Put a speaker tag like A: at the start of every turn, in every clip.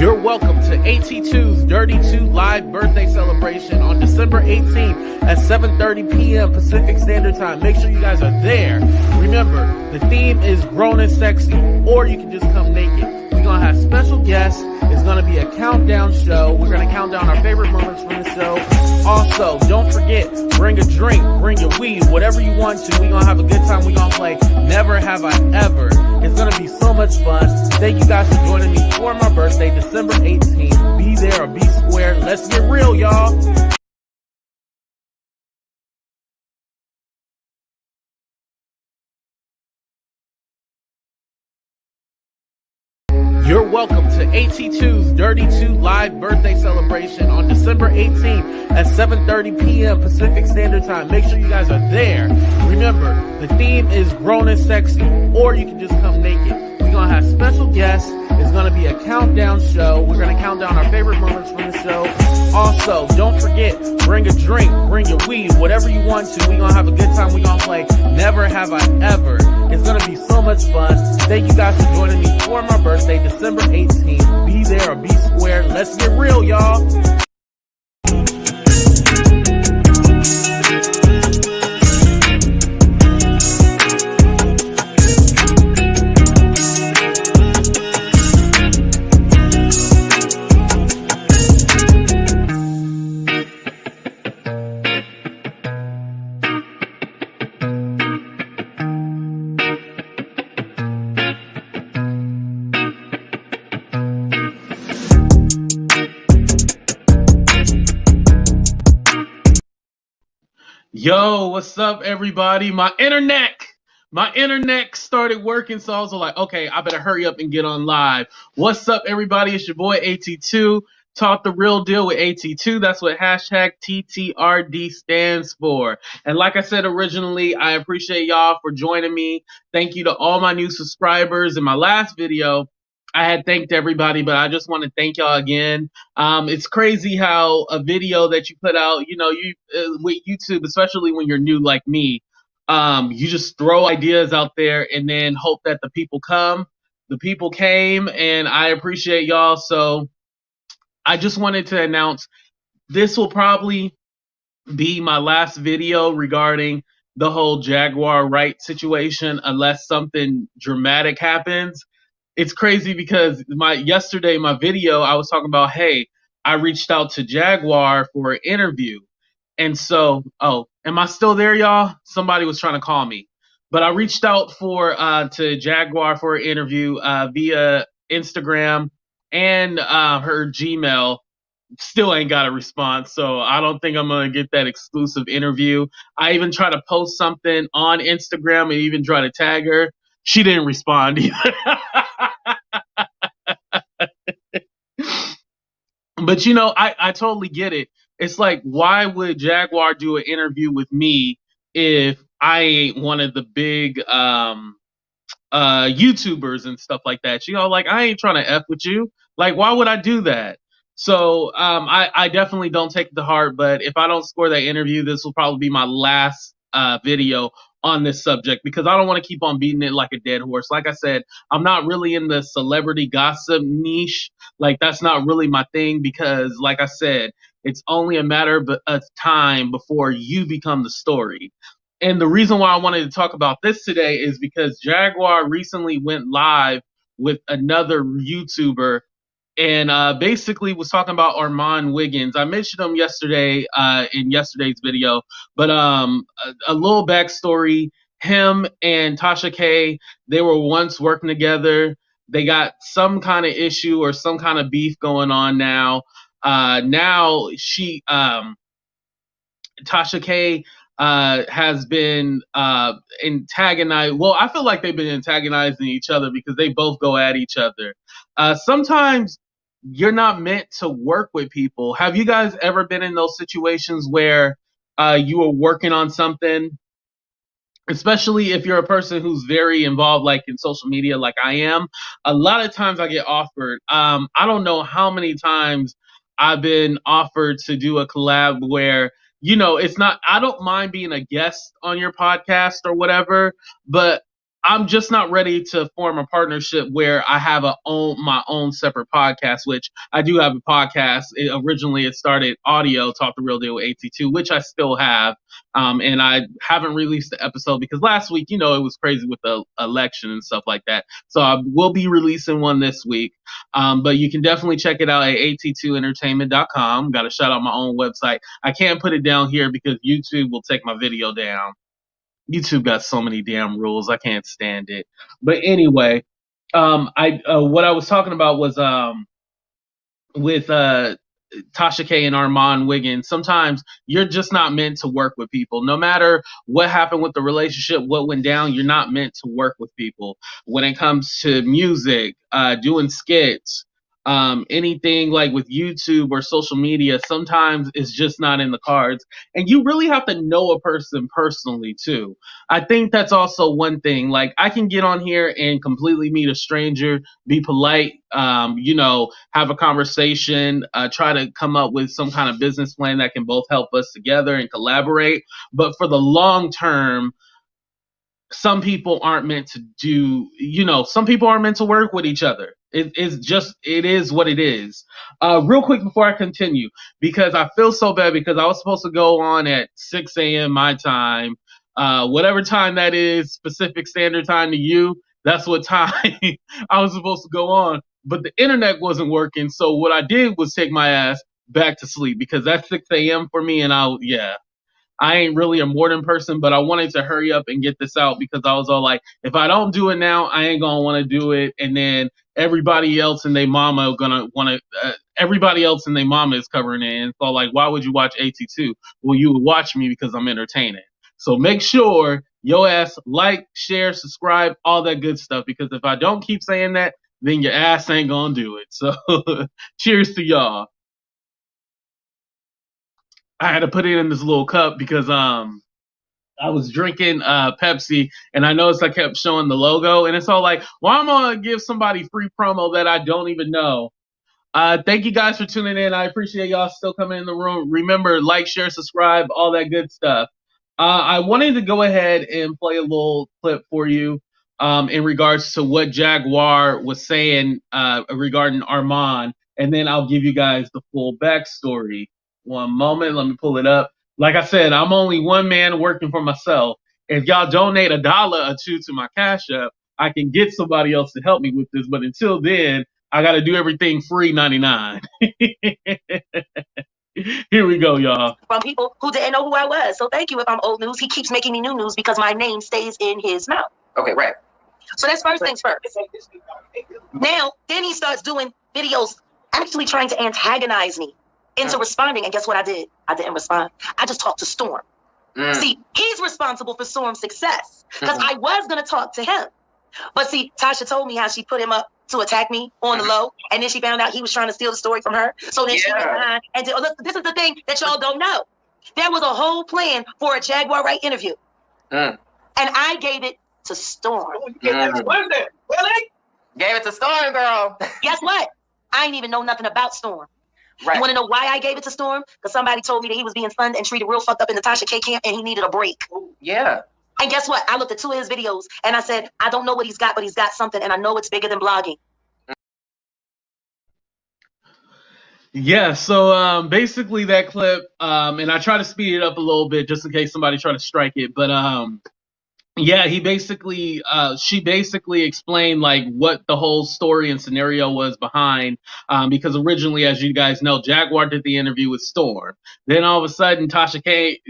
A: You're welcome to AT2's Dirty 2 live birthday celebration on December 18th at 7:30 p.m. Pacific Standard Time. Make sure you guys are there. Remember, the theme is grown and sexy, or you can just come naked. We're going to have special guests. It's going to be a countdown show. We're going to count down our favorite moments from the show. Also, don't forget, bring a drink, bring your weed, whatever you want to. We're going to have a good time. We're going to play Never Have I Ever. It's going to be so much fun. Thank you guys for joining me for my birthday, December 18th. Be there or be square. Let's get real, y'all. You're welcome to AT2's Dirty 2 live birthday celebration on December 18th at 7:30 p.m. Pacific Standard Time. Make sure you guys are there. Remember, the theme is grown and sexy, or you can just come naked. We're going to have special guests. It's going to be a countdown show. We're going to count down our favorite moments from the show. Also, don't forget, bring a drink, bring your weed, whatever you want to. We're going to have a good time. We're going to play Never Have I Ever. It's going to be so much fun. Thank you guys for joining me for my birthday, December 18th. Be there or be square. Let's get real, y'all. Yo, what's up, everybody? My internet started working, so I was like, okay, I better hurry up and get on live. What's up, everybody? It's your boy AT2. Talk the real deal with AT2. That's what hashtag TTRD stands for. And like I said originally, I appreciate y'all for joining me. Thank you to all my new subscribers. In my last video, I had thanked everybody, but I just want to thank y'all again. It's crazy how a video that you put out, with YouTube, especially when you're new like me, you just throw ideas out there and then hope that the people come. The people came, and I appreciate y'all. So I just wanted to announce this will probably be my last video regarding the whole Jaguar Wright situation, unless something dramatic happens. It's crazy because yesterday my video, I was talking about, hey, I reached out to Jaguar for an interview. And so, am I still there, y'all? Somebody was trying to call me. But I reached out to Jaguar for an interview via Instagram and her Gmail. Still ain't got a response, so I don't think I'm gonna get that exclusive interview. I even tried to post something on Instagram and even try to tag her. She didn't respond either. But I totally get it. It's like, why would Jaguar do an interview with me if I ain't one of the big YouTubers and stuff like that? Like, I ain't trying to F with you. Like, why would I do that? So I definitely don't take it to heart, but if I don't score that interview, this will probably be my last video on this subject, because I don't want to keep on beating it like a dead horse. Like I said, I'm not really in the celebrity gossip niche. Like, that's not really my thing, because like I said, it's only a matter of time before you become the story. And the reason why I wanted to talk about this today is because Jaguar recently went live with another YouTuber and basically was talking about Armand Wiggins. I mentioned him yesterday in yesterday's video, but a little backstory: him and Tasha K, they were once working together. They got some kind of issue or some kind of beef going on now. Now Tasha K has been antagonized. Well, I feel like they've been antagonizing each other because they both go at each other. Sometimes you're not meant to work with people. Have you guys ever been in those situations where you were working on something, especially if you're a person who's very involved, like in social media, like I am? A lot of times I get offered. I don't know how many times I've been offered to do a collab where, it's not, I don't mind being a guest on your podcast or whatever, but I'm just not ready to form a partnership where I have my own separate podcast, which I do have a podcast. Originally, it started audio, Talk the Real Deal with AT2, which I still have. And I haven't released the episode because last week, it was crazy with the election and stuff like that. So I will be releasing one this week. But you can definitely check it out at at2entertainment.com. Got to shout out my own website. I can't put it down here because YouTube will take my video down. YouTube got so many damn rules. I can't stand it. But anyway, what I was talking about was with Tasha K and Armand Wiggins. Sometimes you're just not meant to work with people. No matter what happened with the relationship, what went down, you're not meant to work with people. When it comes to music, doing skits, anything like with YouTube or social media, sometimes it's just not in the cards. And you really have to know a person personally too. I think that's also one thing. Like I can get on here and completely meet a stranger, be polite, have a conversation, try to come up with some kind of business plan that can both help us together and collaborate. But for the long term, some people aren't meant to some people aren't meant to work with each other. It is what it is. Real quick before I continue, because I feel so bad because I was supposed to go on at 6 a.m. my time, whatever time that is, Pacific Standard Time to you, that's what time I was supposed to go on. But the internet wasn't working, so what I did was take my ass back to sleep because that's 6 a.m. for me, and I ain't really a morning person, but I wanted to hurry up and get this out because I was all like, if I don't do it now, I ain't gonna want to do it, and then everybody else and their mama are gonna want to. Everybody else and their mama is covering it, and so like, why would you watch AT2? Well, you would watch me because I'm entertaining. So make sure your ass like, share, subscribe, all that good stuff. Because if I don't keep saying that, then your ass ain't gonna do it. So cheers to y'all. I had to put it in this little cup because I was drinking Pepsi and I noticed I kept showing the logo and it's all like, well, I'm gonna give somebody free promo that I don't even know. Thank you guys for tuning in. I appreciate y'all still coming in the room. Remember, like, share, subscribe, all that good stuff. I wanted to go ahead and play a little clip for you in regards to what Jaguar was saying regarding Armand, and then I'll give you guys the full backstory. One moment, let me pull it up. Like I said, I'm only one man working for myself. If y'all donate $1 or $2 to my Cash App, I can get somebody else to help me with this. But until then, I got to do everything free 99. Here we go, y'all.
B: From people who didn't know who I was. So thank you. If I'm old news, he keeps making me new news because my name stays in his mouth.
C: Okay, right.
B: So that's first things first. Now, then he starts doing videos actually trying to antagonize me into responding. And guess what I did? I didn't respond. I just talked to Storm. See, he's responsible for Storm's success because I was going to talk to him. But see, Tasha told me how she put him up to attack me on the low, and then she found out he was trying to steal the story from her. So then she went behind and did, look, this is the thing that y'all don't know. There was a whole plan for a Jaguar Wright interview, and I gave it to Storm.
C: Willie? Gave it to Storm, girl.
B: Guess what? I ain't even know nothing about Storm. Right. You want to know why I gave it to Storm? Because somebody told me that he was being sunned and treated real fucked up in the Tasha K camp, and he needed a break.
C: Yeah.
B: And guess what? I looked at 2 of his videos and I said, I don't know what he's got, but he's got something. And I know it's bigger than blogging.
A: Yeah, so basically that clip, and I try to speed it up a little bit just in case somebody try to strike it. But yeah, she basically explained like what the whole story and scenario was behind, because originally, as you guys know, Jaguar did the interview with Storm. Then all of a sudden, Tasha K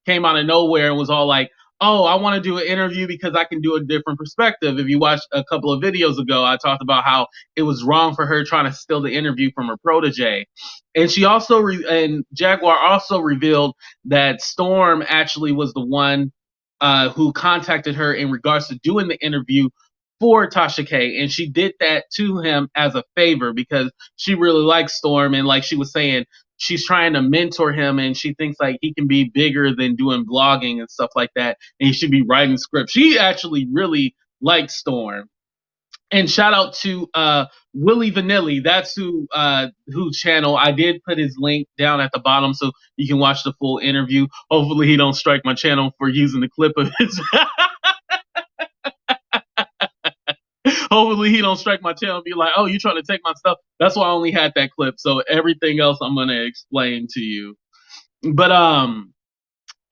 A: came out of nowhere and was all like, oh, I want to do an interview because I can do a different perspective. If you watched a couple of videos ago, I talked about how it was wrong for her trying to steal the interview from her protege. And she also, and Jaguar also revealed that Storm actually was the one who contacted her in regards to doing the interview for Tasha K. And she did that to him as a favor because she really likes Storm. And like she was saying, she's trying to mentor him and she thinks like he can be bigger than doing blogging and stuff like that. And he should be writing scripts. She actually really likes Storm. And shout out to Willie Vanillie. That's whose channel. I did put his link down at the bottom so you can watch the full interview. Hopefully he don't strike my channel for using the clip of his Hopefully he don't strike my tail and be like, oh, you trying to take my stuff. That's why I only had that clip. So everything else I'm gonna explain to you. But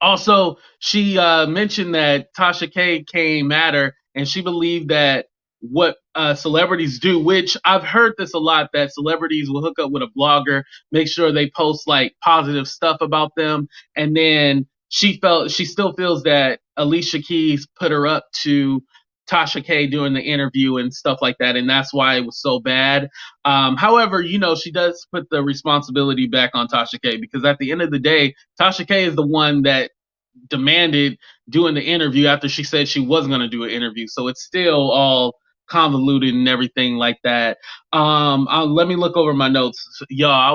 A: also, she mentioned that Tasha K came at her, and she believed that what celebrities do, which I've heard this a lot, that celebrities will hook up with a blogger, make sure they post like positive stuff about them, and then she still feels that Alicia Keys put her up to Tasha K during the interview and stuff like that, and that's why it was so bad. However, she does put the responsibility back on Tasha K, because at the end of the day, Tasha K is the one that demanded doing the interview after she said she wasn't going to do an interview. So it's still all convoluted and everything like that. Let me look over my notes. Y'all, I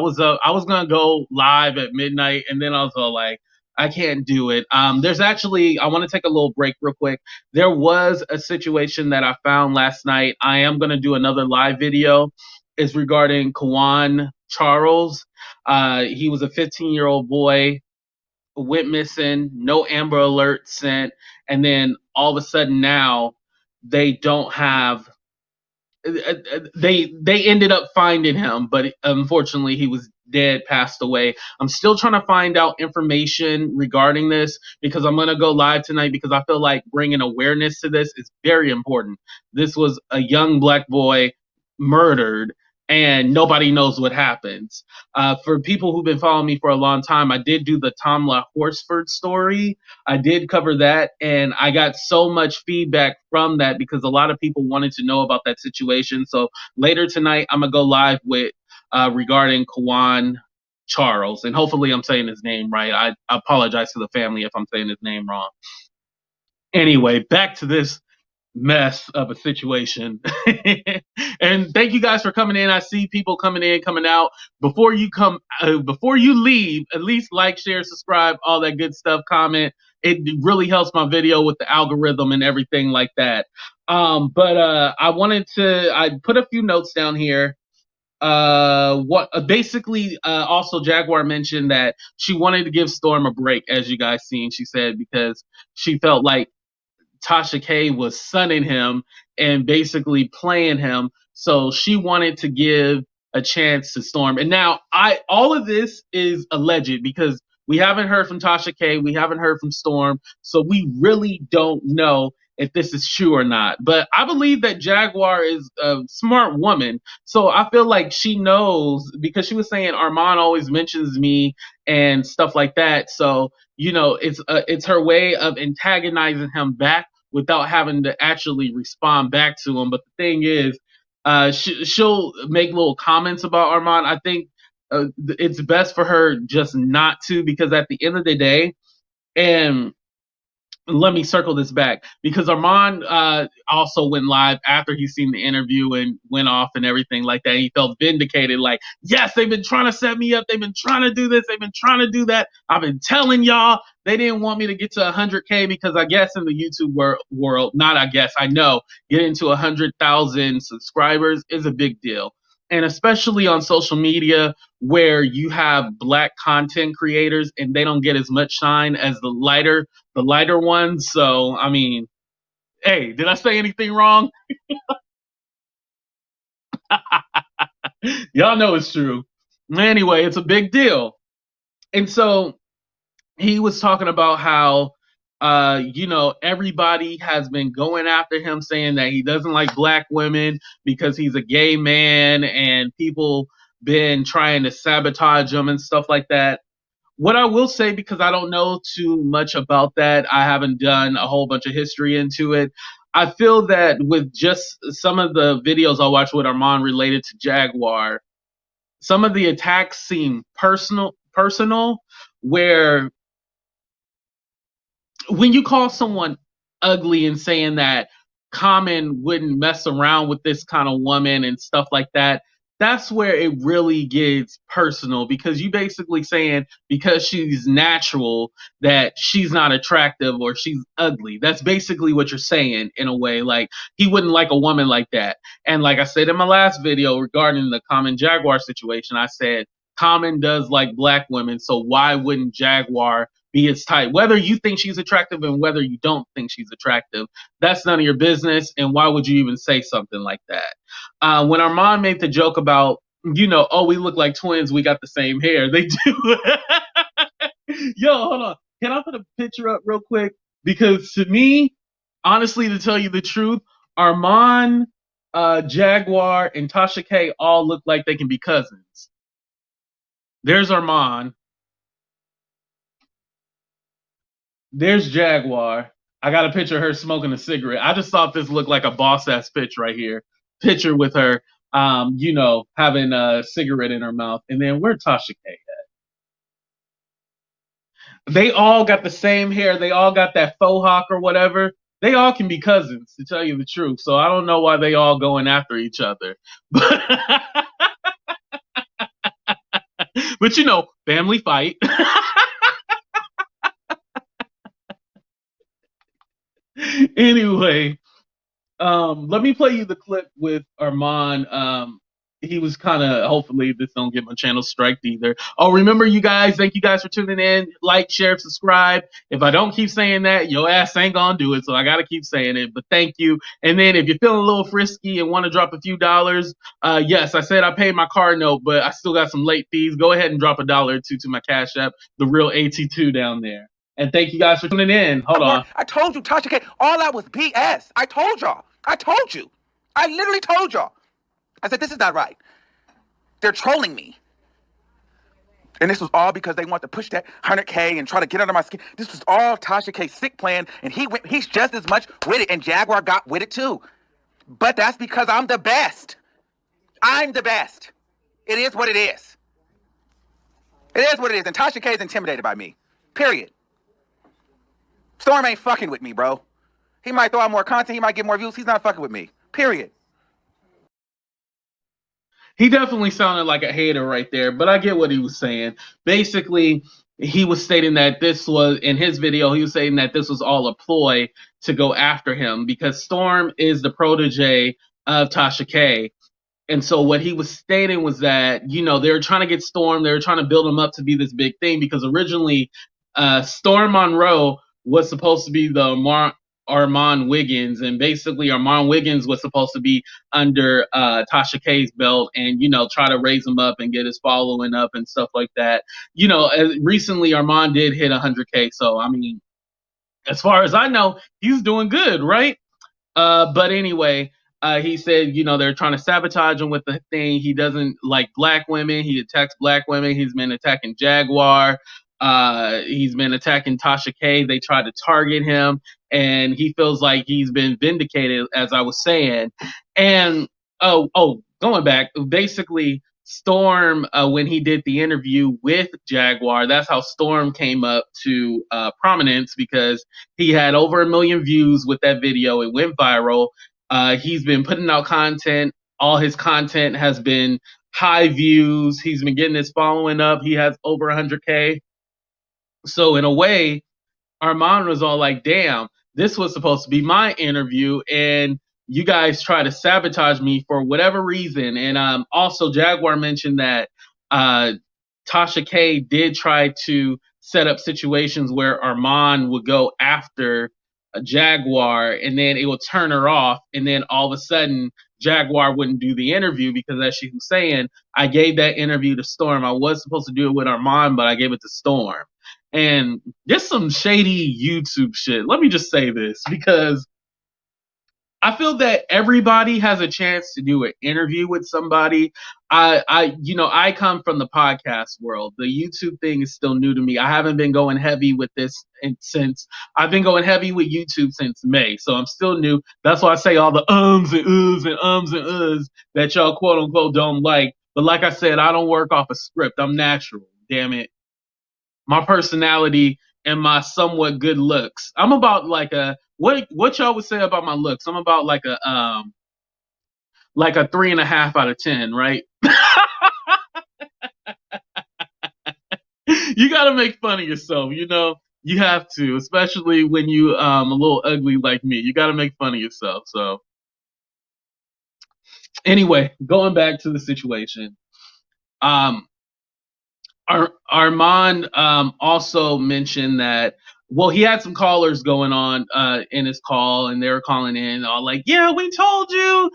A: was going to go live at midnight, and then I was all like, I can't do it. There's actually, I want to take a little break real quick. There was a situation that I found last night. I am going to do another live video. It's regarding Kawan Charles. He was a 15-year-old boy, went missing, no Amber Alert sent, and then all of a sudden now they don't have. They ended up finding him, but unfortunately he was dead, passed away. I'm still trying to find out information regarding this, because I'm going to go live tonight, because I feel like bringing awareness to this is very important. This was a young black boy murdered, and nobody knows what happens. For people who've been following me for a long time, I did do the Tamla Horsford story. I did cover that, and I got so much feedback from that because a lot of people wanted to know about that situation. So later tonight, I'm going to go live with regarding Kawan Charles, and hopefully I'm saying his name right. I apologize to the family if I'm saying his name wrong. Anyway, back to this mess of a situation. And thank you guys for coming in. I see people coming in, coming out. Before you leave, at least like, share, subscribe, all that good stuff, comment. It really helps my video with the algorithm and everything like that. But I put a few notes down here. Also Jaguar mentioned that she wanted to give Storm a break, as you guys seen. She said because she felt like Tasha K was sunning him and basically playing him. So she wanted to give a chance to Storm. And now all of this is alleged, because we haven't heard from Tasha K, we haven't heard from Storm, so we really don't know if this is true or not. But I believe that Jaguar is a smart woman. So I feel like she knows, because she was saying Armand always mentions me and stuff like that. So, it's her way of antagonizing him back without having to actually respond back to him. But the thing is, she'll make little comments about Armand. I think it's best for her just not to, because at the end of the day, and let me circle this back, because Armand also went live after he seen the interview and went off and everything like that. He felt vindicated, like, yes, they've been trying to set me up. They've been trying to do this. They've been trying to do that. I've been telling y'all they didn't want me to get to 100K, because I guess in the YouTube world, not I guess, I know, getting to 100,000 subscribers is a big deal. And especially on social media, where you have black content creators and they don't get as much shine as the lighter ones. So, I mean, hey, did I say anything wrong? Y'all know it's true. Anyway, it's a big deal. And so he was talking about how, everybody has been going after him, saying that he doesn't like black women because he's a gay man, and people been trying to sabotage him and stuff like that. What I will say, because I don't know too much about that, I haven't done a whole bunch of history into it. I feel that with just some of the videos I watched with Armand related to Jaguar, some of the attacks seem personal, where when you call someone ugly and saying that Common wouldn't mess around with this kind of woman and stuff like that, that's where it really gets personal, because you basically saying because she's natural that she's not attractive or she's ugly. That's basically what you're saying, in a way. Like, he wouldn't like a woman like that. And like I said in my last video regarding the Common Jaguar situation, I said Common does like black women, so why wouldn't Jaguar be his type. Whether you think she's attractive and whether you don't think she's attractive, that's none of your business. And why would you even say something like that? When Armand made the joke about, oh, we look like twins, we got the same hair. They do. Yo, hold on. Can I put a picture up real quick? Because to me, honestly, to tell you the truth, Armand, Jaguar, and Tasha K all look like they can be cousins. There's Armand. There's Jaguar. I got a picture of her smoking a cigarette. I just thought this looked like a boss-ass picture with her, having a cigarette in her mouth. And then where's Tasha K at? They all got the same hair. They all got that faux hawk or whatever. They all can be cousins, to tell you the truth. So I don't know why they all going after each other. But family fight. Anyway, let me play you the clip with Armand. He was kind of, hopefully this don't get my channel striked either. Oh, remember you guys, thank you guys for tuning in. Like, share, subscribe. If I don't keep saying that, your ass ain't gonna do it, so I gotta keep saying it, but thank you. And then if you're feeling a little frisky and want to drop a few dollars, yes, I said I paid my card note, but I still got some late fees. Go ahead and drop $1 or $2 to my Cash App, the real AT2 down there. And thank you guys for tuning in. Hold on.
D: I told you, Tasha K, all that was BS. I told y'all. I told you. I literally told y'all. I said, this is not right. They're trolling me. And this was all because they want to push that 100K and try to get under my skin. This was all Tasha K's sick plan, and he's just as much with it, and Jaguar got with it too. But that's because I'm the best. I'm the best. It is what it is. It is what it is, and Tasha K is intimidated by me. Period. Storm ain't fucking with me, bro. He might throw out more content, he might get more views. He's not fucking with me. Period.
A: He definitely sounded like a hater right there, but I get what he was saying. Basically, he was stating that this was, in his video, he was saying that this was all a ploy to go after him because Storm is the protege of Tasha K. And so what he was stating was that, they were trying to get Storm, they were trying to build him up to be this big thing because originally Storm Monroe was supposed to be the Armand Wiggins, and basically Armand Wiggins was supposed to be under Tasha K's belt and, try to raise him up and get his following up and stuff like that. Recently Armand did hit 100K, so I mean, as far as I know, he's doing good, right? But anyway, he said, they're trying to sabotage him with the thing. He doesn't like black women. He attacks black women. He's been attacking Jaguar. He's been attacking Tasha K. They tried to target him, and he feels like he's been vindicated, as I was saying. And going back, basically Storm, when he did the interview with Jaguar, that's how Storm came up to prominence, because he had over 1 million views with that video. It went viral. He's been putting out content. All his content has been high views. He's been getting his following up. He has over 100K. So in a way, Armand was all like, damn, this was supposed to be my interview, and you guys try to sabotage me for whatever reason. And also Jaguar mentioned that Tasha K did try to set up situations where Armand would go after a Jaguar, and then it would turn her off, and then all of a sudden Jaguar wouldn't do the interview because, as she was saying, I gave that interview to Storm. I was supposed to do it with Armand, but I gave it to Storm. And there's some shady YouTube shit. Let me just say this, because I feel that everybody has a chance to do an interview with somebody. I come from the podcast world. The YouTube thing is still new to me. I haven't been going heavy with this since I've been going heavy with YouTube since May. So I'm still new. That's why I say all the ums and uhs and ums and uhs that y'all quote unquote don't like. But like I said, I don't work off a script. I'm natural. Damn it. My personality and my somewhat good looks. I'm about like a what y'all would say about my looks. I'm about like a 3.5 out of 10, right? You gotta make fun of yourself, you have to, especially when you a little ugly like me. You gotta make fun of yourself. So anyway, going back to the situation. Armand also mentioned that, well, he had some callers going on in his call, and they were calling in all like, yeah, we told you,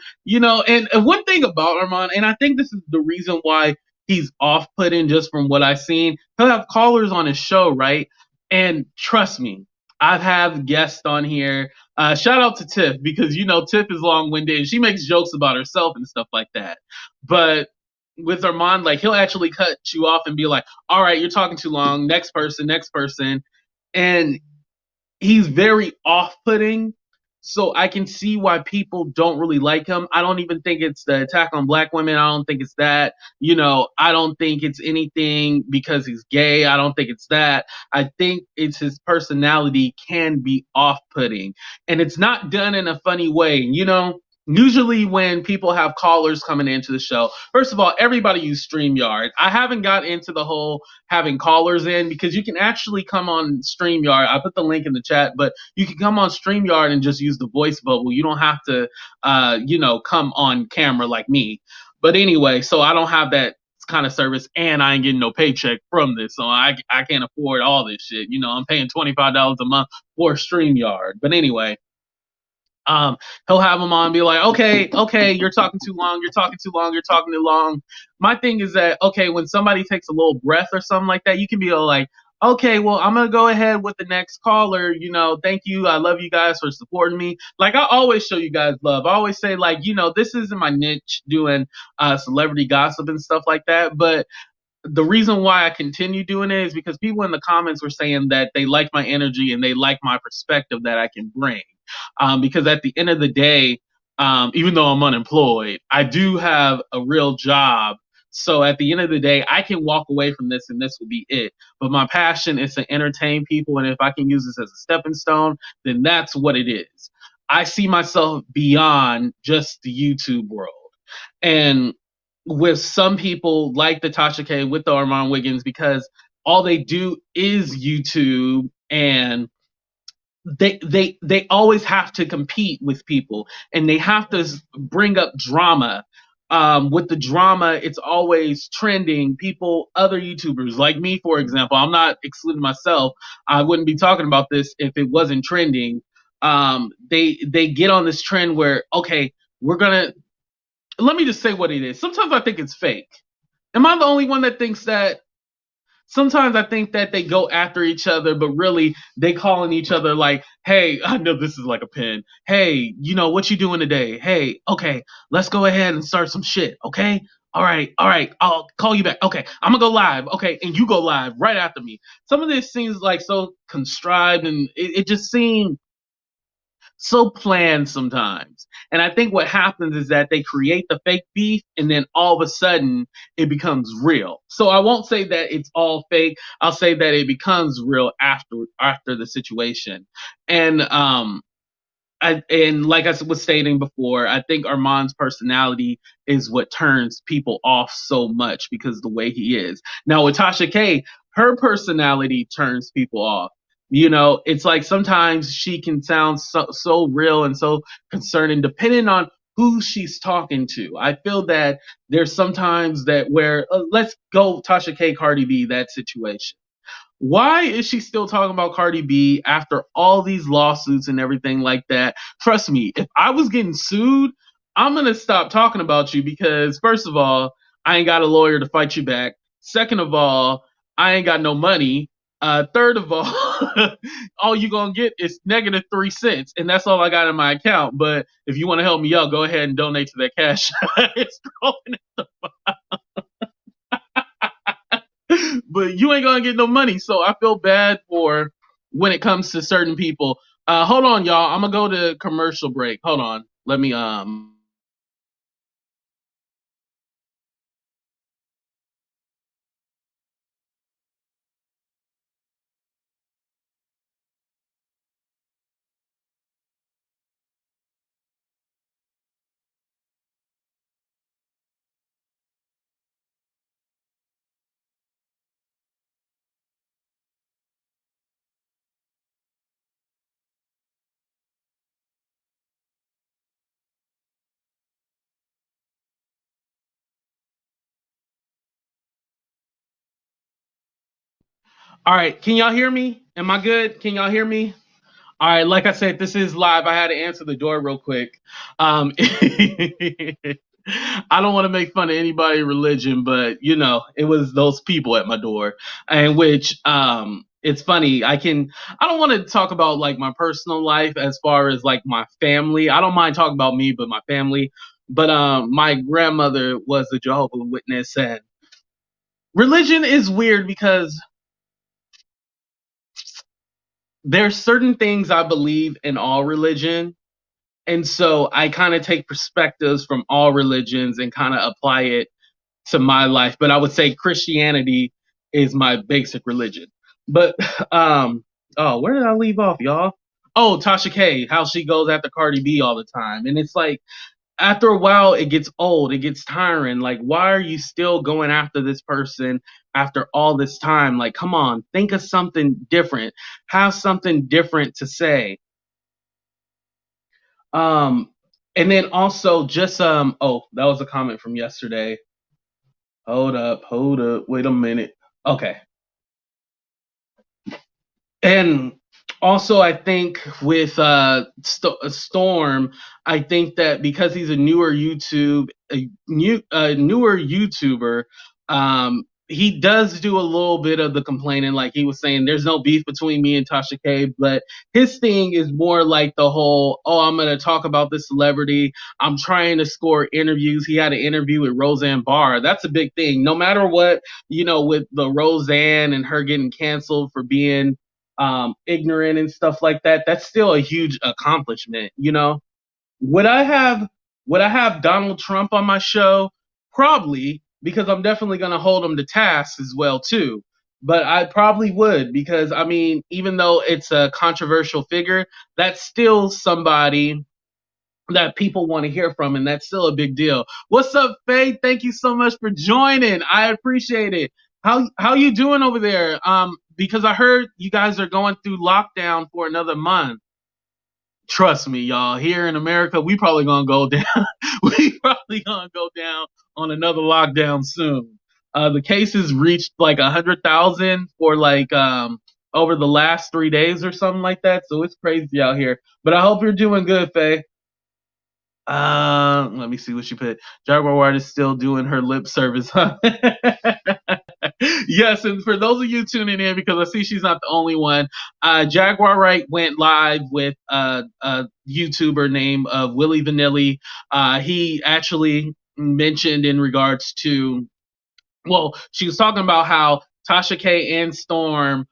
A: and one thing about Armand, and I think this is the reason why he's off-putting just from what I've seen, he'll have callers on his show, right? And trust me, I've had guests on here. Shout out to Tiff, because Tiff is long-winded and she makes jokes about herself and stuff like that. But with Armand, like, he'll actually cut you off and be like, all right, you're talking too long. Next person, next person. And he's very off-putting. So I can see why people don't really like him. I don't even think it's the attack on black women. I don't think it's that. I don't think it's anything because he's gay. I don't think it's that. I think it's his personality can be off-putting. And it's not done in a funny way. Usually when people have callers coming into the show, first of all, everybody use StreamYard. I haven't got into the whole having callers in, because you can actually come on StreamYard. I put the link in the chat, but you can come on StreamYard and just use the voice bubble. You don't have to, come on camera like me. But anyway, so I don't have that kind of service, and I ain't getting no paycheck from this, so I can't afford all this shit. I'm paying $25 a month for StreamYard. But anyway, he'll have them on and be like, okay, you're talking too long, you're talking too long, you're talking too long. My thing is that, okay, when somebody takes a little breath or something like that, you can be like, okay, well, I'm gonna go ahead with the next caller. Thank you. I love you guys for supporting me. Like, I always show you guys love. I always say, like, this isn't my niche, doing celebrity gossip and stuff like that. But the reason why I continue doing it is because people in the comments were saying that they like my energy and they like my perspective that I can bring. Because at the end of the day, even though I'm unemployed, I do have a real job. So at the end of the day, I can walk away from this and this will be it. But my passion is to entertain people. And if I can use this as a stepping stone, then that's what it is. I see myself beyond just the YouTube world. And with some people like the Tasha K, with the Armand Wiggins, because all they do is YouTube, and they always have to compete with people, and they have to bring up drama. With the drama, it's always trending. People, other YouTubers like me, for example, I'm not excluding myself. I wouldn't be talking about this if it wasn't trending. They get on this trend where, okay, we're gonna, let me just say what it is. Sometimes I think it's fake. Am I the only one that thinks that? Sometimes I think that they go after each other, but really they calling each other like, hey, I know this is like a pin. Hey, what you doing today? Hey, okay, let's go ahead and start some shit. Okay. All right. I'll call you back. Okay. I'm gonna go live. Okay. And you go live right after me. Some of this seems like so contrived, and it just seemed so planned sometimes. And I think what happens is that they create the fake beef, and then all of a sudden it becomes real. So I won't say that it's all fake. I'll say that it becomes real after the situation. And and like I was stating before, I think Armand's personality is what turns people off so much, because the way he is. Now with Tasha K, her personality turns people off. It's like sometimes she can sound so real and so concerning, depending on who she's talking to. I feel that there's sometimes that where, let's go Tasha K, Cardi B, that situation. Why is she still talking about Cardi B after all these lawsuits and everything like that? Trust me, if I was getting sued, I'm going to stop talking about you, because first of all, I ain't got a lawyer to fight you back. Second of all, I ain't got no money. Third of all you going to get is -3 cents. And that's all I got in my account. But if you want to help me out, go ahead and donate to that cash. It's scrolling. But you ain't gonna get no money. So I feel bad for when it comes to certain people. Hold on, y'all. I'm gonna go to commercial break. Hold on. Let me All right, can y'all hear me? Am I good? Can y'all hear me? All right, like I said, this is live. I had to answer the door real quick. I don't want to make fun of anybody's religion, but you know, it was those people at my door, and which it's funny. I don't want to talk about like my personal life as far as like my family. I don't mind talking about me, but my family. But my grandmother was a Jehovah's Witness, and religion is weird because there's certain things I believe in all religion. And so I kind of take perspectives from all religions and kind of apply it to my life. But I would say Christianity is my basic religion. But oh, where did I leave off, y'all? Oh, Tasha K, how she goes after Cardi B all the time. And it's like after a while it gets old, it gets tiring. Like, why are you still going after this person after all this time? Like, come on, think of something different. Have something different to say. Um, and then also just oh, that was a comment from yesterday. Hold up, wait a minute. Okay. And also I think with Storm, I think that because he's a newer newer YouTuber, he does do a little bit of the complaining, like he was saying there's no beef between me and Tasha K, but his thing is more like the whole, oh, I'm gonna talk about this celebrity, I'm trying to score interviews. He had an interview with Roseanne Barr. That's a big thing. No matter what, you know, with the Roseanne and her getting canceled for being ignorant and stuff like that, that's still a huge accomplishment, you know. Would I have Donald Trump on my show? Probably, because I'm definitely going to hold him to task as well too. But I probably would, because I mean, even though it's a controversial figure, that's still somebody that people want to hear from, and that's still a big deal. What's up, Faye? Thank you so much for joining. I appreciate it. How you doing over there? Because I heard you guys are going through lockdown for another month. Trust me, y'all. Here in America, we probably gonna go down. We probably gonna go down on another lockdown soon. The cases reached like 100,000 for like over the last 3 days or something like that. So it's crazy out here. But I hope you're doing good, Faye. Let me see what she put. Jaguar Wright is still doing her lip service, huh? Yes, and for those of you tuning in, because I see she's not the only one, Jaguar Wright went live with a YouTuber named Willie Vanillie. He actually mentioned in regards to, well, she was talking about how Tasha K and Storm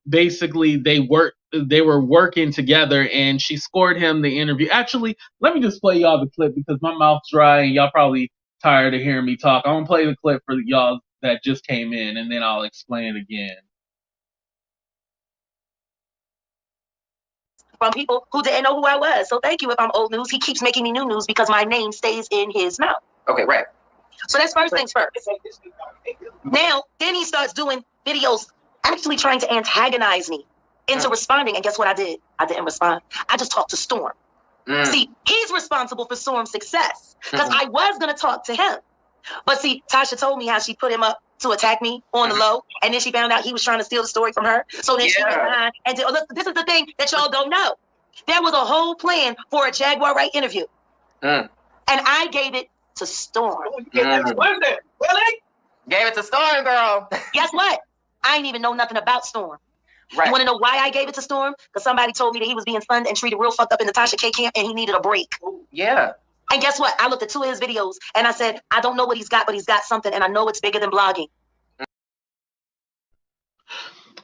A: basically they were working together, and she scored him the interview. Actually, let me just play y'all the clip because my mouth's dry and y'all probably tired of hearing me talk. I'm gonna play the clip for y'all that just came in, and then I'll explain it again.
B: From people who didn't know who I was. So thank you if I'm old news. He keeps making me new news because my name stays in his mouth.
C: Okay, right.
B: So that's first things first. Now, then he starts doing videos actually trying to antagonize me into responding. And guess what I did? I didn't respond. I just talked to Storm. See, he's responsible for Storm's success because I was going to talk to him. But see, Tasha told me how she put him up to attack me on the low, and then she found out he was trying to steal the story from her. So then she went behind and did, look, this is the thing that y'all don't know. There was a whole plan for a Jaguar Wright interview. And I gave it to Storm.
C: What is that? Willie? Gave it to Storm, girl.
B: Guess what? I ain't even know nothing about Storm.
C: Right.
B: You want to know why I gave it to Storm? Because somebody told me that he was being funded and treated real fucked up in the Tasha K camp, and he needed a break.
C: Yeah.
B: And guess what? I looked at 2 of his videos, and I said, I don't know what he's got, but he's got something, and I know it's bigger than blogging.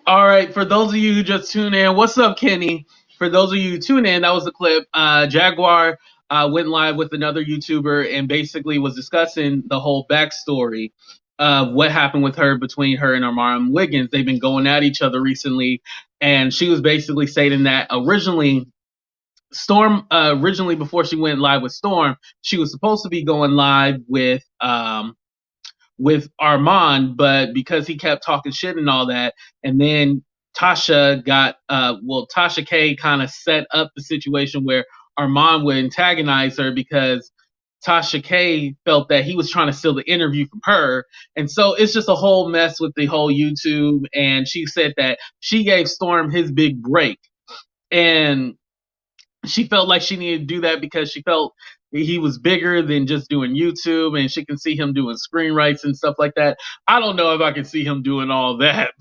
A: All right, for those of you who just tuned in, what's up, Kenny? For those of you who tuned in, that was the clip. Jaguar went live with another YouTuber and basically was discussing the whole backstory of what happened with her, between her and Armand Wiggins. They've been going at each other recently, and she was basically stating that originally before she went live with Storm, she was supposed to be going live with Armand, but because he kept talking shit and all that, and then Tasha K kind of set up the situation where Armand would antagonize her because Tasha K felt that he was trying to steal the interview from her. And so it's just a whole mess with the whole YouTube. And she said that she gave Storm his big break. And she felt like she needed to do that because she felt he was bigger than just doing YouTube, and she can see him doing screenwrites and stuff like that. I don't know if I can see him doing all that,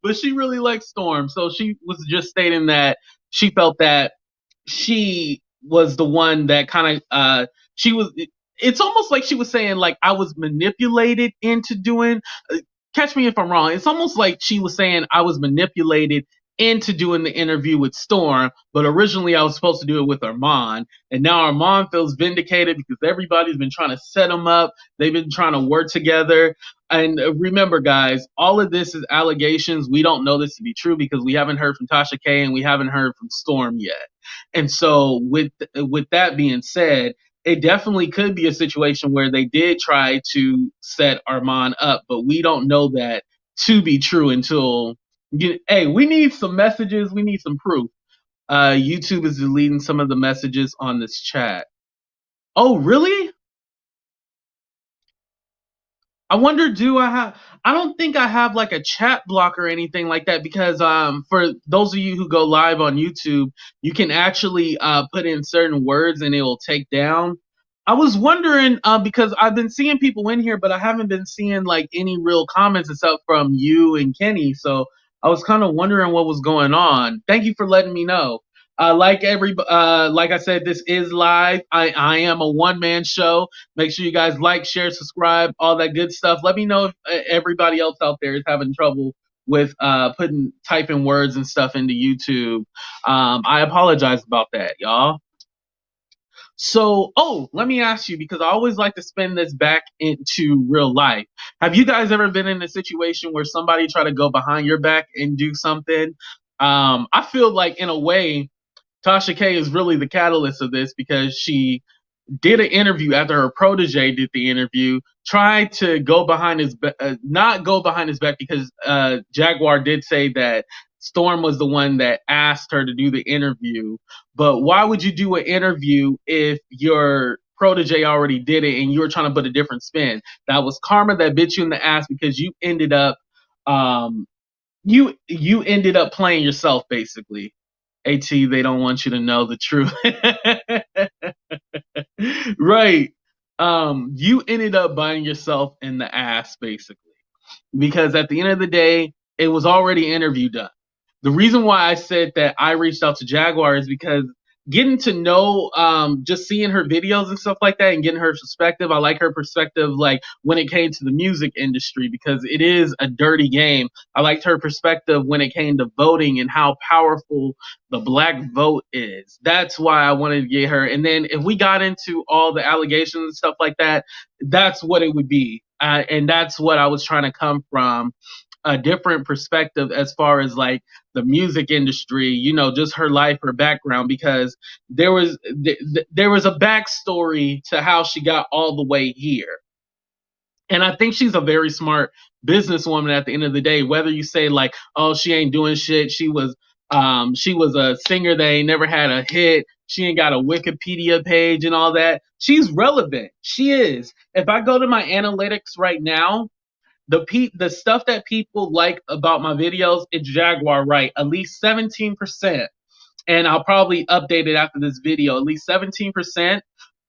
A: but she really likes Storm. So she was just stating that she felt that she was the one that kind of she was it's almost like she was saying like I was manipulated into doing catch me if I'm wrong. It's almost like she was saying I was manipulated into doing the interview with Storm, but originally I was supposed to do it with Armand, and now Armand feels vindicated because everybody's been trying to set him up. They've been trying to work together. And remember, guys, all of this is allegations. We don't know this to be true because we haven't heard from Tasha K and we haven't heard from Storm yet. And so with that being said, it definitely could be a situation where they did try to set Armand up, but we don't know that to be true until hey, we need some messages. We need some proof. YouTube is deleting some of the messages on this chat. Oh, really? I wonder, I don't think I have like a chat block or anything like that because for those of you who go live on YouTube, you can actually put in certain words and it will take down. I was wondering because I've been seeing people in here, but I haven't been seeing like any real comments except from you and Kenny. So I was kind of wondering what was going on. Thank you for letting me know. Like I said, this is live. I am a one-man show. Make sure you guys like, share, subscribe, all that good stuff. Let me know if everybody else out there is having trouble with typing words and stuff into YouTube. I apologize about that, y'all. So, let me ask you, because I always like to spin this back into real life. Have you guys ever been in a situation where somebody tried to go behind your back and do something? I feel like in a way, Tasha K is really the catalyst of this because she did an interview after her protege did the interview, tried to go behind his not go behind his back because Jaguar did say that Storm was the one that asked her to do the interview. But why would you do an interview if your protege already did it and you were trying to put a different spin? That was karma that bit you in the ass because you ended up you ended up playing yourself basically. AT, they don't want you to know the truth. Right. You ended up biting yourself in the ass, basically. Because at the end of the day, it was already interview done. The reason why I said that I reached out to Jaguar is because getting to know, just seeing her videos and stuff like that and getting her perspective. I like her perspective, like when it came to the music industry, because it is a dirty game. I liked her perspective when it came to voting and how powerful the black vote is. That's why I wanted to get her. And then if we got into all the allegations and stuff like that, that's what it would be. And that's what I was trying to come from, a different perspective as far as like the music industry, you know, just her life, her background, because there was a backstory to how she got all the way here. And I think she's a very smart businesswoman at the end of the day, whether you say like, oh, she ain't doing shit. She was a singer that ain't never had a hit. She ain't got a Wikipedia page and all that. She's relevant. She is. If I go to my analytics right now, the stuff that people like about my videos, it's Jaguar Wright, at least 17%. And I'll probably update it after this video. At least 17%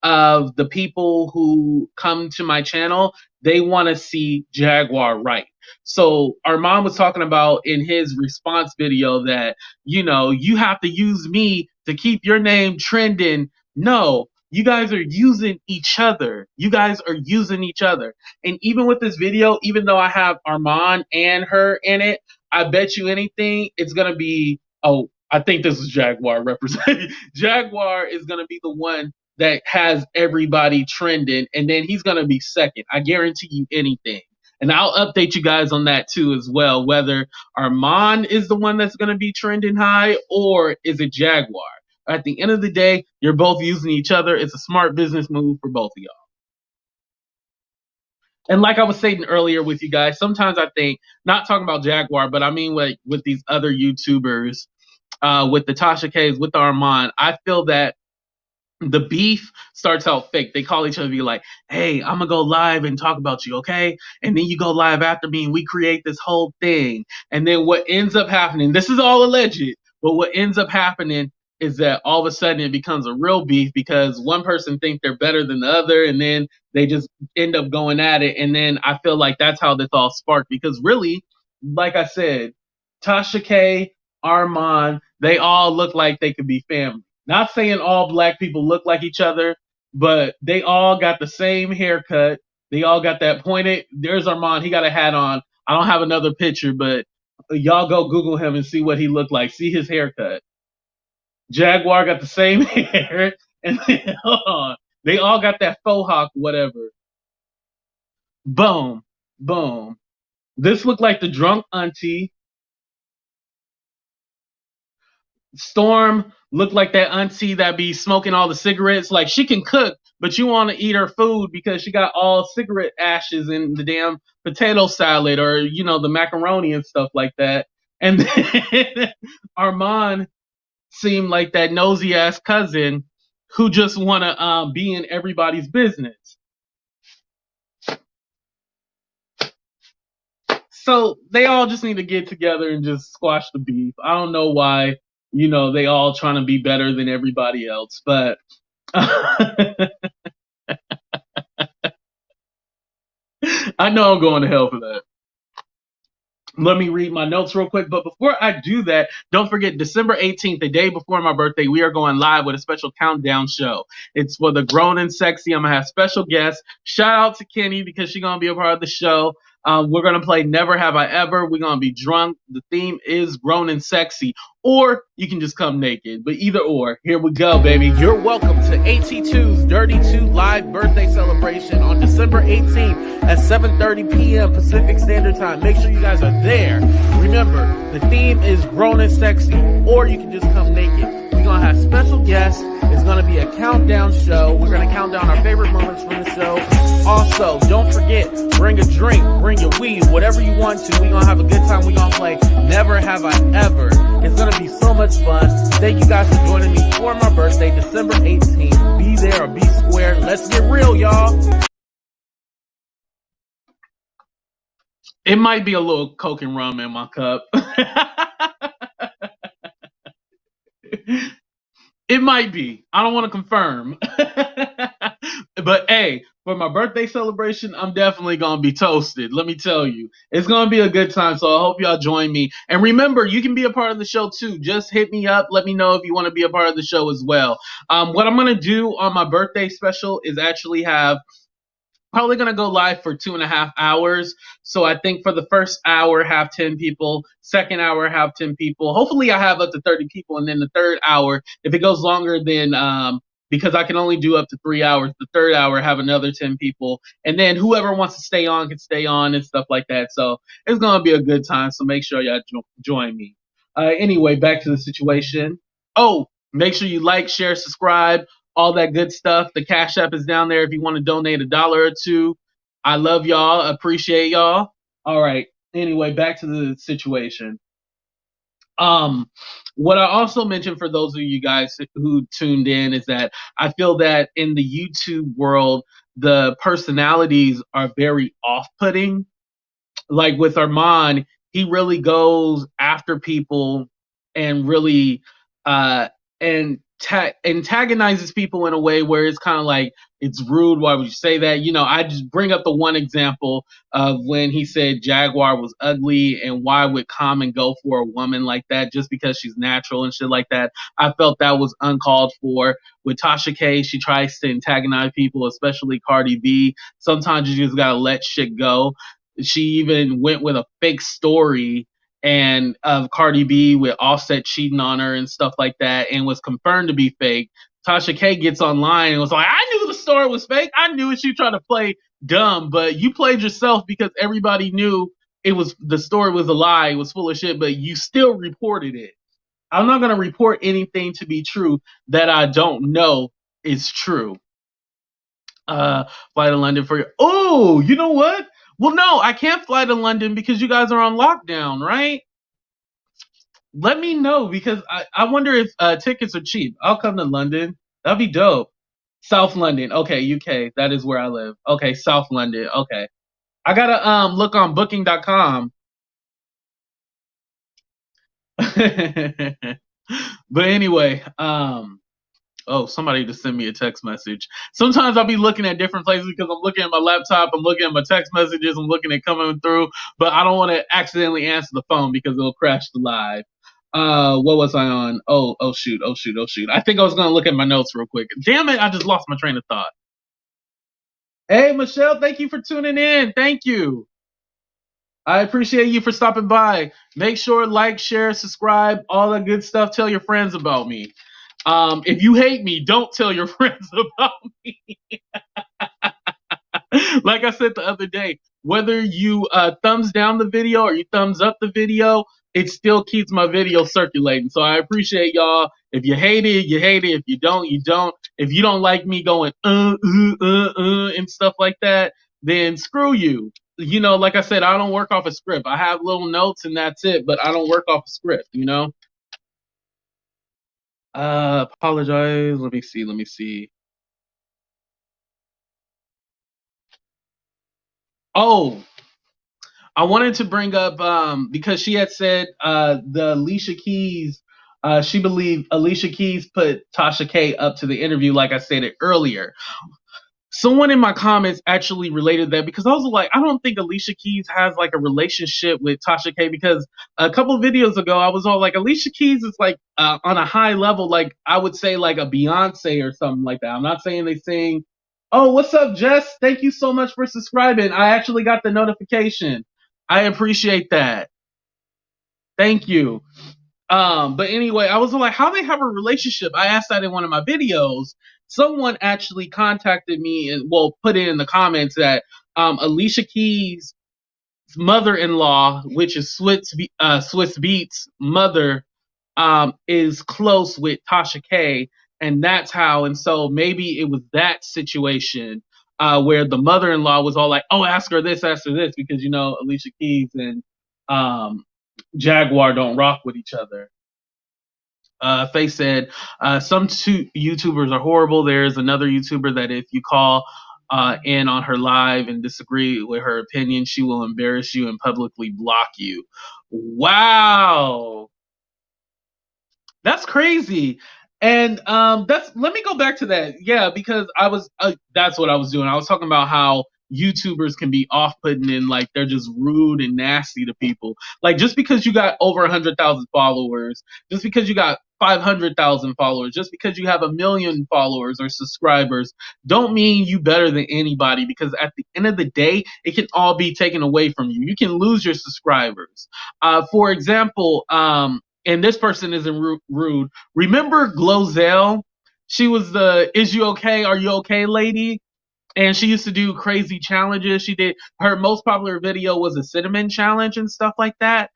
A: of the people who come to my channel, they want to see Jaguar Wright. So Armand was talking about in his response video that, you know, you have to use me to keep your name trending. No, you guys are using each other. You guys are using each other. And even with this video, even though I have Armand and her in it, I bet you anything it's going to be, I think this is Jaguar representing. Jaguar is going to be the one that has everybody trending, and then he's going to be second. I guarantee you anything. And I'll update you guys on that too as well, whether Armand is the one that's going to be trending high or is it Jaguar. At the end of the day, you're both using each other. It's a smart business move for both of y'all. And like I was saying earlier with you guys, sometimes I think, not talking about Jaguar, but I mean with these other YouTubers, with the Tasha K's, with the Armand, I feel that the beef starts out fake. They call each other, be like, hey, I'm gonna go live and talk about you, okay? And then you go live after me and we create this whole thing. And then what ends up happening, this is all alleged, but what ends up happening is that all of a sudden it becomes a real beef because one person thinks they're better than the other, and then they just end up going at it. And then I feel like that's how this all sparked, because really, like I said, Tasha K, Armon, they all look like they could be family. Not saying all black people look like each other, but they all got the same haircut. They all got that pointed. There's Armand. He got a hat on. I don't have another picture, but y'all go Google him and see what he looked like. See his haircut. Jaguar got the same hair. And then, hold on. They all got that faux hawk, whatever. Boom. Boom. This looked like the drunk auntie. Storm looked like that auntie that be smoking all the cigarettes. Like, she can cook, but you want to eat her food because she got all cigarette ashes in the damn potato salad, or, you know, the macaroni and stuff like that. And then Armand seemed like that nosy ass cousin who just want to be in everybody's business. So they all just need to get together and just squash the beef. I don't know why, you know, they all trying to be better than everybody else, but I know I'm going to hell for that. Let me read my notes real quick. But before I do that, don't forget, December 18th, the day before my birthday, we are going live with a special countdown show. It's for the grown and sexy. I'm going to have special guests. Shout out to Kenny because she's going to be a part of the show. We're going to play Never Have I Ever. We're going to be drunk. The theme is grown and sexy. Or you can just come naked. But either or, here we go, baby. You're welcome to AT2's Dirty 2 live birthday celebration on December 18th at 7:30 p.m. Pacific Standard Time. Make sure you guys are there. Remember, the theme is grown and sexy. Or you can just come naked. We're going to have special guests. It's going to be a countdown show. We're going to count down our favorite moments from the show. Also, don't forget, bring a drink, bring your weed, whatever you want to. We're going to have a good time. We're going to play Never Have I Ever. It's going to be so much fun. Thank you guys for joining me for my birthday, December 18th. Be there or be square. Let's get real, y'all. It might be a little Coke and rum in my cup. It might be. I don't want to confirm. But hey, for my birthday celebration, I'm definitely going to be toasted. Let me tell you. It's going to be a good time, so I hope y'all join me. And remember, you can be a part of the show too. Just hit me up. Let me know if you want to be a part of the show as well. What I'm going to do on my birthday special is actually have probably going to go live for 2.5 hours. So I think for the first hour, have 10 people. Second hour, have 10 people. Hopefully I have up to 30 people. And then the third hour, if it goes longer than, because I can only do up to 3 hours, the third hour, have another 10 people. And then whoever wants to stay on can stay on and stuff like that. So it's going to be a good time. So make sure y'all join me. Anyway, back to the situation. Oh, make sure you like, share, subscribe. All that good stuff. The Cash App is down there if you want to donate $1 or $2. I love y'all. Appreciate y'all. All right. Anyway, back to the situation. What I also mentioned for those of you guys who tuned in is that I feel that in the YouTube world, the personalities are very off-putting. Like with Armand, he really goes after people and really antagonizes people in a way where it's kind of like, it's rude. Why would you say that? You know, I just bring up the one example of when he said Jaguar was ugly, and why would Common go for a woman like that just because she's natural and shit like that. I felt that was uncalled for. With Tasha K, she tries to antagonize people, especially Cardi B. Sometimes you just gotta let shit go. She even went with a fake story and of Cardi B with Offset cheating on her and stuff like that, and was confirmed to be fake. Tasha K gets online and was like, I knew the story was fake. I knew it. She tried to play dumb, but you played yourself because everybody knew the story was a lie. It was full of shit, but you still reported it. I'm not going to report anything to be true that I don't know is true. Fly to London for you. Oh, you know what? Well, no, I can't fly to London because you guys are on lockdown, right? Let me know, because I wonder if tickets are cheap. I'll come to London. That'd be dope. South London. Okay, UK. That is where I live. Okay, South London. Okay. I gotta look on booking.com. But anyway, oh, somebody just sent me a text message. Sometimes I'll be looking at different places because I'm looking at my laptop, I'm looking at my text messages, I'm looking at coming through, but I don't want to accidentally answer the phone because it'll crash the live. What was I on? Oh shoot. I think I was gonna look at my notes real quick. Damn it, I just lost my train of thought. Hey Michelle, thank you for tuning in. Thank you. I appreciate you for stopping by. Make sure like, share, subscribe, all that good stuff. Tell your friends about me. If you hate me, don't tell your friends about me. Like I said the other day, whether you thumbs down the video or you thumbs up the video, it still keeps my video circulating. So I appreciate y'all. If you hate it, you hate it. If you don't, you don't. If you don't like me going and stuff like that, then screw you. You know, like I said, I don't work off a script. I have little notes and that's it, but I don't work off a script, you know? Apologize. Let me see. Oh, I wanted to bring up because she had said the Alicia Keys, she believed Alicia Keys put Tasha K up to the interview, like I said it earlier. Someone in my comments actually related that because I was like, I don't think Alicia Keys has like a relationship with Tasha K because a couple videos ago I was all like, Alicia Keys is like on a high level, like I would say like a Beyonce or something like that. I'm not saying they sing. Oh, what's up, Jess? Thank you so much for subscribing. I actually got the notification. I appreciate that. Thank you. But anyway, I was like, how they have a relationship? I asked that in one of my videos. Someone actually contacted me and put it in the comments that Alicia Keys' mother-in-law, which is Swiss Beats' mother, is close with Tasha K, and that's how. And so maybe it was that situation where the mother-in-law was all like, "Oh, ask her this, because you know Alicia Keys and Jaguar don't rock with each other." Faye said, some YouTubers are horrible. There's another YouTuber that if you call in on her live and disagree with her opinion, she will embarrass you and publicly block you. Wow. That's crazy. And let me go back to that. Yeah, because that's what I was doing. I was talking about how YouTubers can be off-putting and like they're just rude and nasty to people. Like just because you got over 100,000 followers, just because you got 500,000 followers, just because you have 1 million followers or subscribers, don't mean you better than anybody, because at the end of the day, it can all be taken away from you. You can lose your subscribers. For example, and this person isn't rude. Remember Glozell? She was the "Is you okay? Are you okay?" lady. And she used to do crazy challenges. She did, her most popular video was a cinnamon challenge and stuff like that.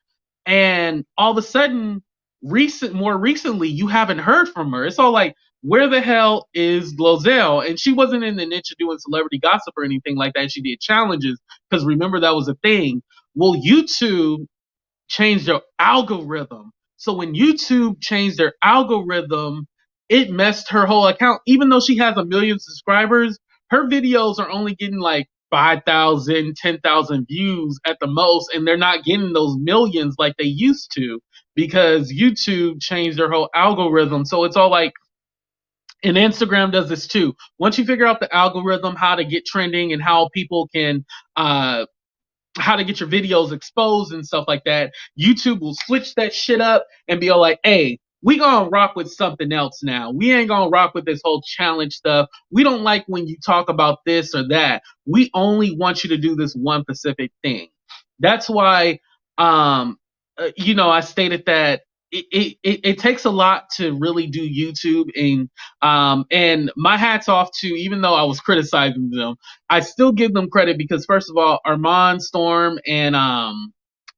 A: And all of a sudden, more recently, you haven't heard from her. It's all like, where the hell is Glozell? And she wasn't in the niche of doing celebrity gossip or anything like that. She did challenges because remember that was a thing. Well, YouTube changed their algorithm. So when YouTube changed their algorithm, it messed her whole account. Even though she has 1 million subscribers, her videos are only getting like 5,000, 10,000 views at the most, and they're not getting those millions like they used to because YouTube changed their whole algorithm. So it's all like, and Instagram does this too. Once you figure out the algorithm, how to get trending and how people can how to get your videos exposed and stuff like that, YouTube will switch that shit up and be all like, hey, we gonna rock with something else now. We ain't gonna rock with this whole challenge stuff. We don't like when you talk about this or that. We only want you to do this one specific thing. That's why, I stated that it takes a lot to really do YouTube, and my hat's off to, even though I was criticizing them, I still give them credit because first of all, Armand, Storm, and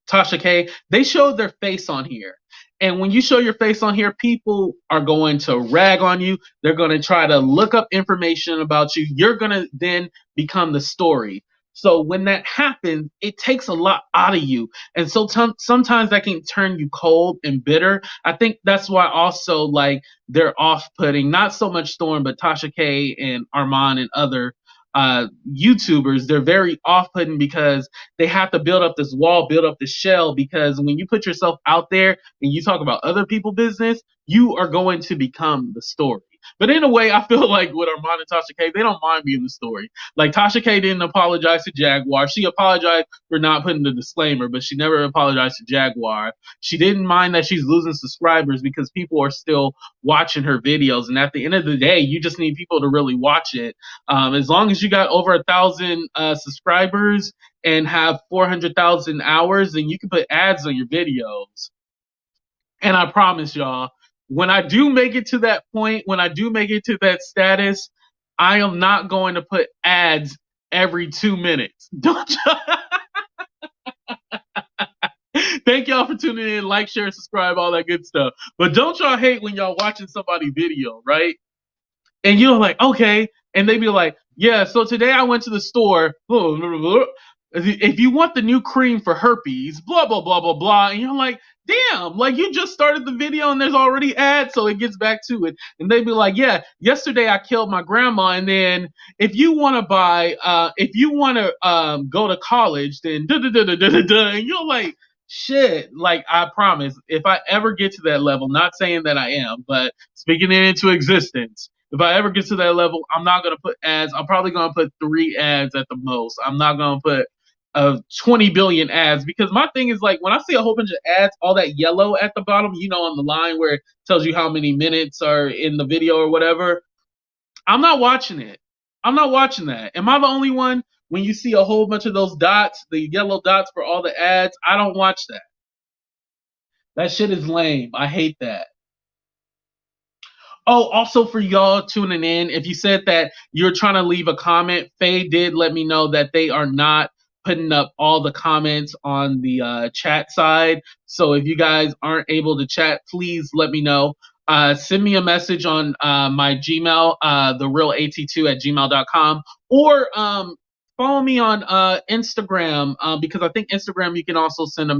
A: Tasha K, they showed their face on here. And when you show your face on here, people are going to rag on you. They're going to try to look up information about you. You're going to then become the story. So when that happens, it takes a lot out of you. And so sometimes that can turn you cold and bitter. I think that's why also like they're off-putting, not so much Storm, but Tasha K and Armon and other YouTubers. They're very off-putting because they have to build up this wall, build up the shell, because when you put yourself out there and you talk about other people's business, you are going to become the story. But in a way, I feel like with Armand and Tasha K, they don't mind being the story. Like Tasha K didn't apologize to Jaguar. She apologized for not putting the disclaimer, but she never apologized to Jaguar. She didn't mind that she's losing subscribers because people are still watching her videos. And at the end of the day, you just need people to really watch it. As long as you got over 1,000 subscribers and have 400,000 hours, then you can put ads on your videos. And I promise y'all, when I do make it to that point, when I do make it to that status, I am not going to put ads every 2 minutes. Don't y'all? Thank y'all for tuning in. Like, share, subscribe, all that good stuff. But don't y'all hate when y'all watching somebody's video, right? And you're like, okay. And they be like, yeah, so today I went to the store. Blah, blah, blah. If you want the new cream for herpes, blah, blah, blah, blah, blah. And you're like, damn, like you just started the video and there's already ads. So it gets back to it. And they be like, yeah, yesterday I killed my grandma. And then if you want to buy, if you want to go to college, then da da da da da da. And you're like, shit, like I promise, if I ever get to that level, not saying that I am, but speaking it into existence, if I ever get to that level, I'm not going to put ads. I'm probably going to put 3 ads at the most. I'm not going to put 20 billion ads, because my thing is like when I see a whole bunch of ads, all that yellow at the bottom, you know, on the line where it tells you how many minutes are in the video or whatever, I'm not watching it. I'm not watching that. Am I the only one? When you see a whole bunch of those dots, the yellow dots for all the ads, I don't watch that. That shit is lame. I hate that. Oh, also for y'all tuning in, if you said that you're trying to leave a comment, Faye did let me know that they are not putting up all the comments on the chat side. So if you guys aren't able to chat, please let me know. Send me a message on my Gmail, thereal82@gmail.com, or follow me on Instagram, because I think Instagram you can also send a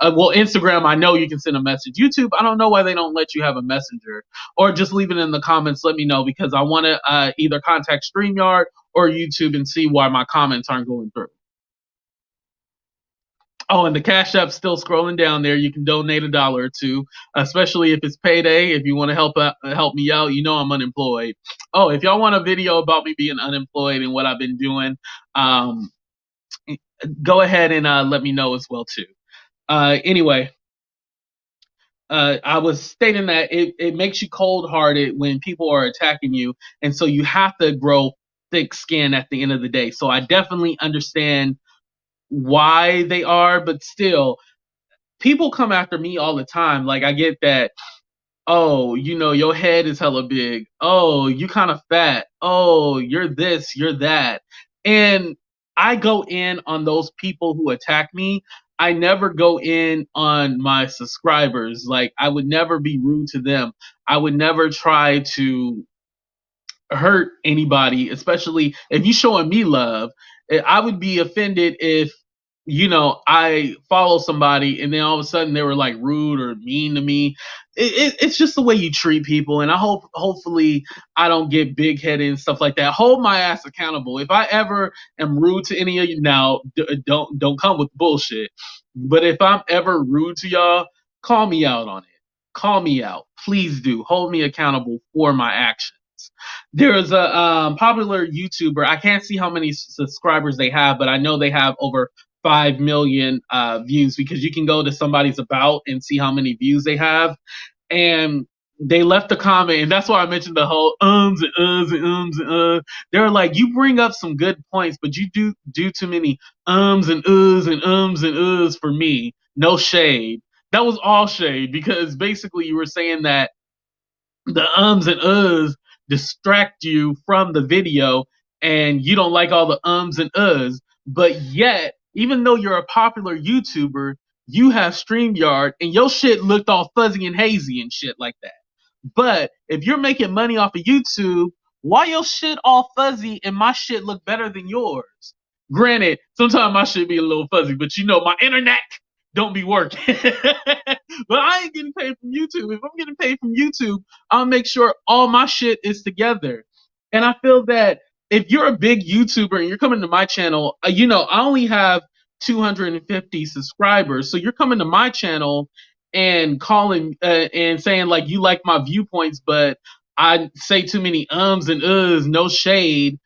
A: well, Instagram I know you can send a message. YouTube, I don't know why they don't let you have a messenger. Or just leave it in the comments. Let me know, because I want to either contact StreamYard or YouTube and see why my comments aren't going through. Oh, and the Cash App's still scrolling down there. You can donate $1 or $2, especially if it's payday. If you want to help me out, you know I'm unemployed. Oh, if y'all want a video about me being unemployed and what I've been doing, go ahead and let me know as well too. Anyway, I was stating that it makes you cold-hearted when people are attacking you, and so you have to grow thick skin at the end of the day. So I definitely understand why they are, but still, people come after me all the time. Like, I get that, oh, you know, your head is hella big. Oh, you kind of fat. Oh, you're this, you're that. And I go in on those people who attack me. I never go in on my subscribers. Like, I would never be rude to them. I would never try to hurt anybody, especially if you showing me love. I would be offended if, you know, I follow somebody and then all of a sudden they were like rude or mean to me. It's just the way you treat people, and I hopefully I don't get big headed and stuff like that. Hold my ass accountable. If I ever am rude to any of you, now don't come with bullshit. But if I'm ever rude to y'all, call me out on it. Call me out, please do. Hold me accountable for my actions. There's a popular YouTuber. I can't see how many subscribers they have, but I know they have over 5 million views, because you can go to somebody's about and see how many views they have. And they left a comment, and that's why I mentioned the whole ums and uhs and ums and They're like, you bring up some good points, but you do too many ums and uhs for me. No shade. That was all shade, because basically you were saying that the ums and uhs distract you from the video, and you don't like all the ums and uhs. But yet, even though you're a popular YouTuber, you have StreamYard, and your shit looked all fuzzy and hazy and shit like that. But if you're making money off of YouTube, why your shit all fuzzy and my shit look better than yours? Granted, sometimes my shit be a little fuzzy, but you know my internet don't be working. But I ain't getting paid from YouTube. If I'm getting paid from YouTube, I'll make sure all my shit is together. And I feel that if you're a big YouTuber and you're coming to my channel, you know, I only have 250 subscribers. So you're coming to my channel and calling and saying like you like my viewpoints, but I say too many ums and uhs, no shade.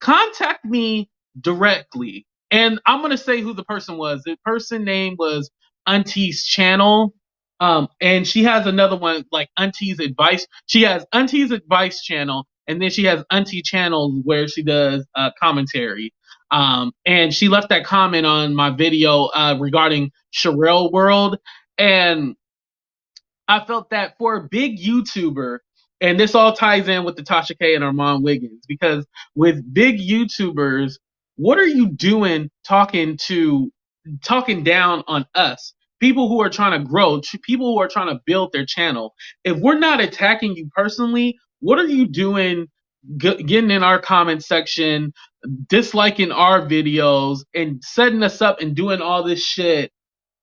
A: Contact me directly. And I'm gonna say who the person was. The person name was Auntie's Channel. And she has another one like Auntie's Advice. She has Auntie's Advice channel, and then she has Auntie Channel where she does commentary. And she left that comment on my video regarding Sherelle World, and I felt that for a big YouTuber, and this all ties in with the Tasha K and Armand Wiggins, because with big YouTubers, what are you doing talking down on us? People who are trying to grow, people who are trying to build their channel. If we're not attacking you personally, what are you doing getting in our comment section, disliking our videos, and setting us up and doing all this shit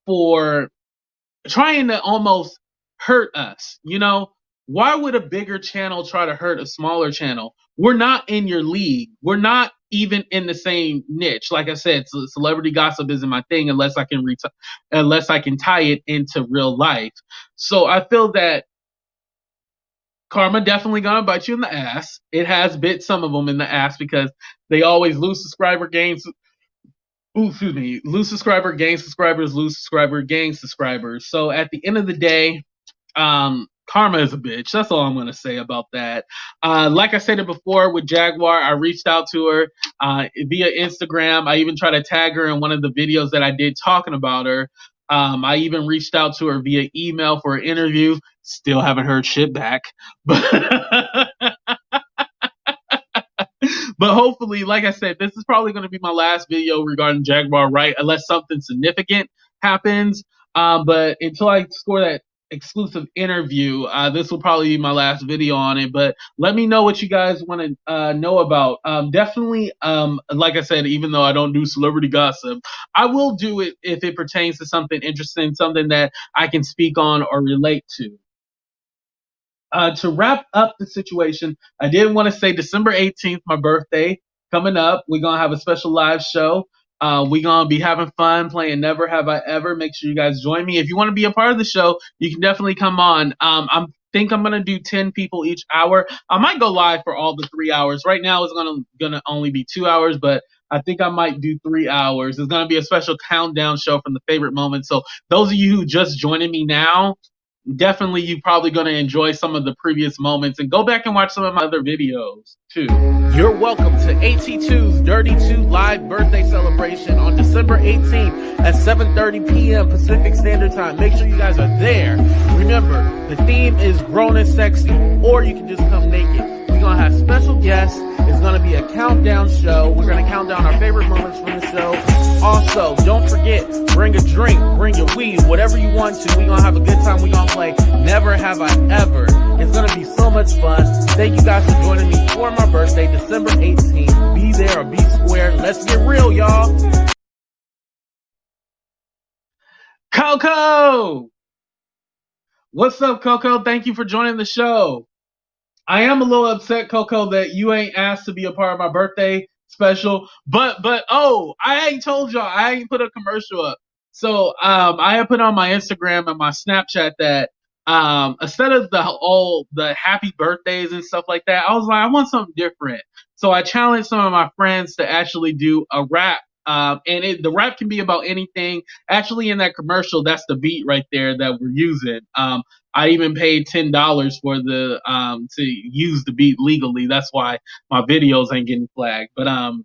A: for trying to almost hurt us? You know, why would a bigger channel try to hurt a smaller channel? We're not in your league. We're not even in the same niche. Like I said, celebrity gossip isn't my thing unless I can tie it into real life. So I feel that karma definitely gonna bite you in the ass. It has bit some of them in the ass because they always lose subscriber gains. Ooh, excuse me, lose subscriber, gain subscribers, lose subscriber, gain subscribers. So at the end of the day, karma is a bitch. That's all I'm gonna say about that. Like I said it before with Jaguar, I reached out to her via Instagram. I even tried to tag her in one of the videos that I did talking about her. I even reached out to her via email for an interview. Still haven't heard shit back. But but hopefully, like I said, this is probably going to be my last video regarding Jaguar Wright, unless something significant happens. But until I score that exclusive interview, this will probably be my last video on it. But let me know what you guys want to know about. Definitely, like I said, even though I don't do celebrity gossip, I will do it if it pertains to something interesting, something that I can speak on or relate to. To wrap up the situation, I did want to say December 18th, my birthday, coming up. We're going to have a special live show. We're going to be having fun playing Never Have I Ever. Make sure you guys join me. If you want to be a part of the show, you can definitely come on. I think I'm going to do 10 people each hour. I might go live for all the 3 hours. Right now, it's going to only be 2 hours, but I think I might do 3 hours. It's going to be a special countdown show from the favorite moments. So those of you who just joining me now, definitely you're probably going to enjoy some of the previous moments and go back and watch some of my other videos too. You're welcome to AT2's Dirty 2 live birthday celebration on December 18th at 7:30 p.m. Pacific Standard Time. Make sure you guys are there. Remember, the theme is grown and sexy, or you can just come naked. We're going to have special guests. It's going to be a countdown show. We're going to count down our favorite moments from the show. Also, don't forget, bring a drink, bring your weed, whatever you want to. We're going to have a good time. We're going to play Never Have I Ever. It's going to be so much fun. Thank you guys for joining me for my birthday, December 18th. Be there or be square. Let's get real, y'all. Coco! What's up, Coco? Thank you for joining the show. I am a little upset, Coco, that you ain't asked to be a part of my birthday special. But oh, I ain't told y'all. I ain't put a commercial up. So I have put on my Instagram and my Snapchat that instead of the happy birthdays and stuff like that, I was like, I want something different. So I challenged some of my friends to actually do a rap. And the rap can be about anything. Actually, in that commercial, that's the beat right there that we're using. I even paid $10 for to use the beat legally. That's why my videos ain't getting flagged. But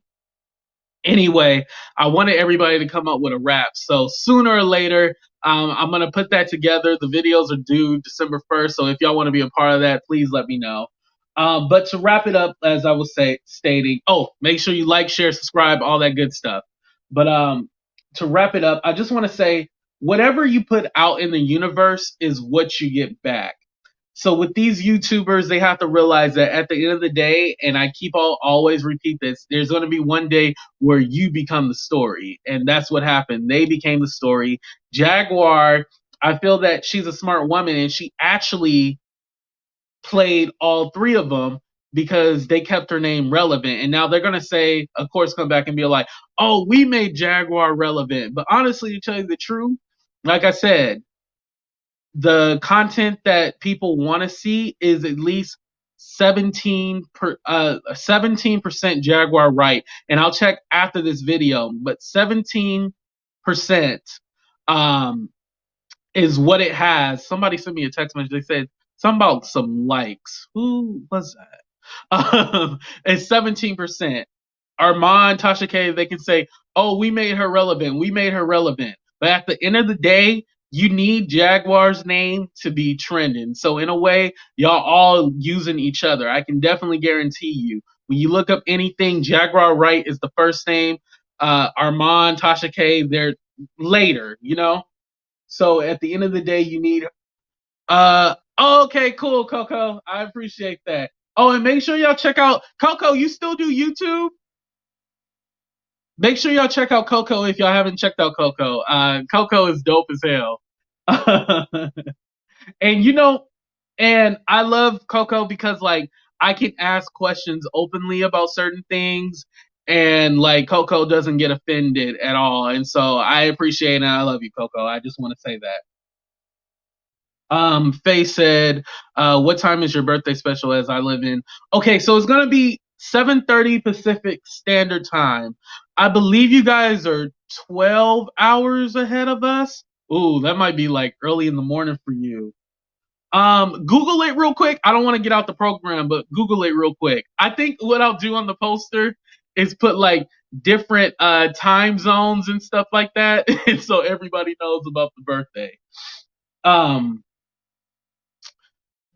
A: anyway, I wanted everybody to come up with a rap. So sooner or later, I'm gonna put that together. The videos are due December 1st. So if y'all want to be a part of that, please let me know. But to wrap it up, as I was stating, make sure you like, share, subscribe, all that good stuff. But to wrap it up, I just want to say, whatever you put out in the universe is what you get back. So with these YouTubers, they have to realize that at the end of the day, and I always repeat this, there's going to be one day where you become the story. And that's what happened. They became the story. Jaguar, I feel that she's a smart woman, and she actually played all three of them because they kept her name relevant. And now they're going to say, of course, come back and be like, oh, we made Jaguar relevant. But honestly, to tell you the truth, like I said, the content that people want to see is at least 17% Jaguar Wright. And I'll check after this video, but 17% is what it has. Somebody sent me a text message. They said something about some likes. Who was that? It's 17%. Armand, Tasha K, they can say, oh, we made her relevant. We made her relevant. But at the end of the day, you need Jaguar's name to be trending. So in a way, y'all all using each other. I can definitely guarantee you. When you look up anything, Jaguar Wright is the first name. Armand, Tasha K, they're later, you know? So at the end of the day, you need okay, cool, Coco. I appreciate that. Oh, and make sure y'all check out Coco, you still do YouTube? Make sure y'all check out Coco if y'all haven't checked out Coco. Coco is dope as hell. And you know, and I love Coco because like I can ask questions openly about certain things, and like Coco doesn't get offended at all. And so I appreciate it and I love you, Coco. I just want to say that. Faye said, what time is your birthday special as I live in? Okay, so it's gonna be 7:30 Pacific Standard Time. I believe you guys are 12 hours ahead of us. Ooh, that might be like early in the morning for you. Google it real quick. I don't want to get out the program, but Google it real quick. I think what I'll do on the poster is put like different time zones and stuff like that, and so everybody knows about the birthday.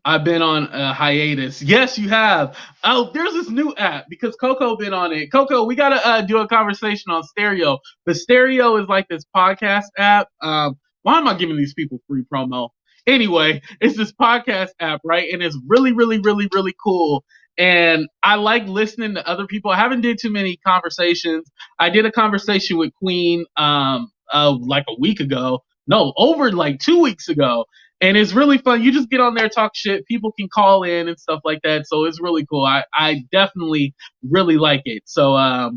A: I've been on a hiatus. Yes, you have. Oh, there's this new app because Coco been on it. Coco, we gotta do a conversation on Stereo. The Stereo is like this podcast app. Why am I giving these people free promo? Anyway, it's this podcast app, right? And it's really, really, really, really cool. And I like listening to other people. I haven't did too many conversations. I did a conversation with Queen like a week ago. No, over like 2 weeks ago. And it's really fun. You just get on there, talk shit. People can call in and stuff like that. So it's really cool. I definitely really like it. So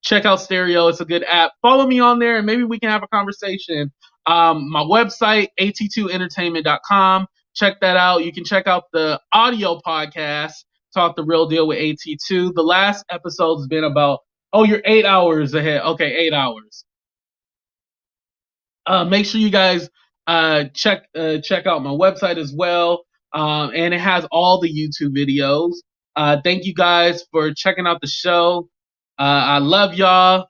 A: check out Stereo. It's a good app. Follow me on there and maybe we can have a conversation. My website, at2entertainment.com. Check that out. You can check out the audio podcast, Talk the Real Deal with AT2. The last episode's been about, oh, you're 8 hours ahead. Okay, 8 hours. Make sure you guys check out my website as well, and it has all the YouTube videos. Thank you guys for checking out the show. I love y'all.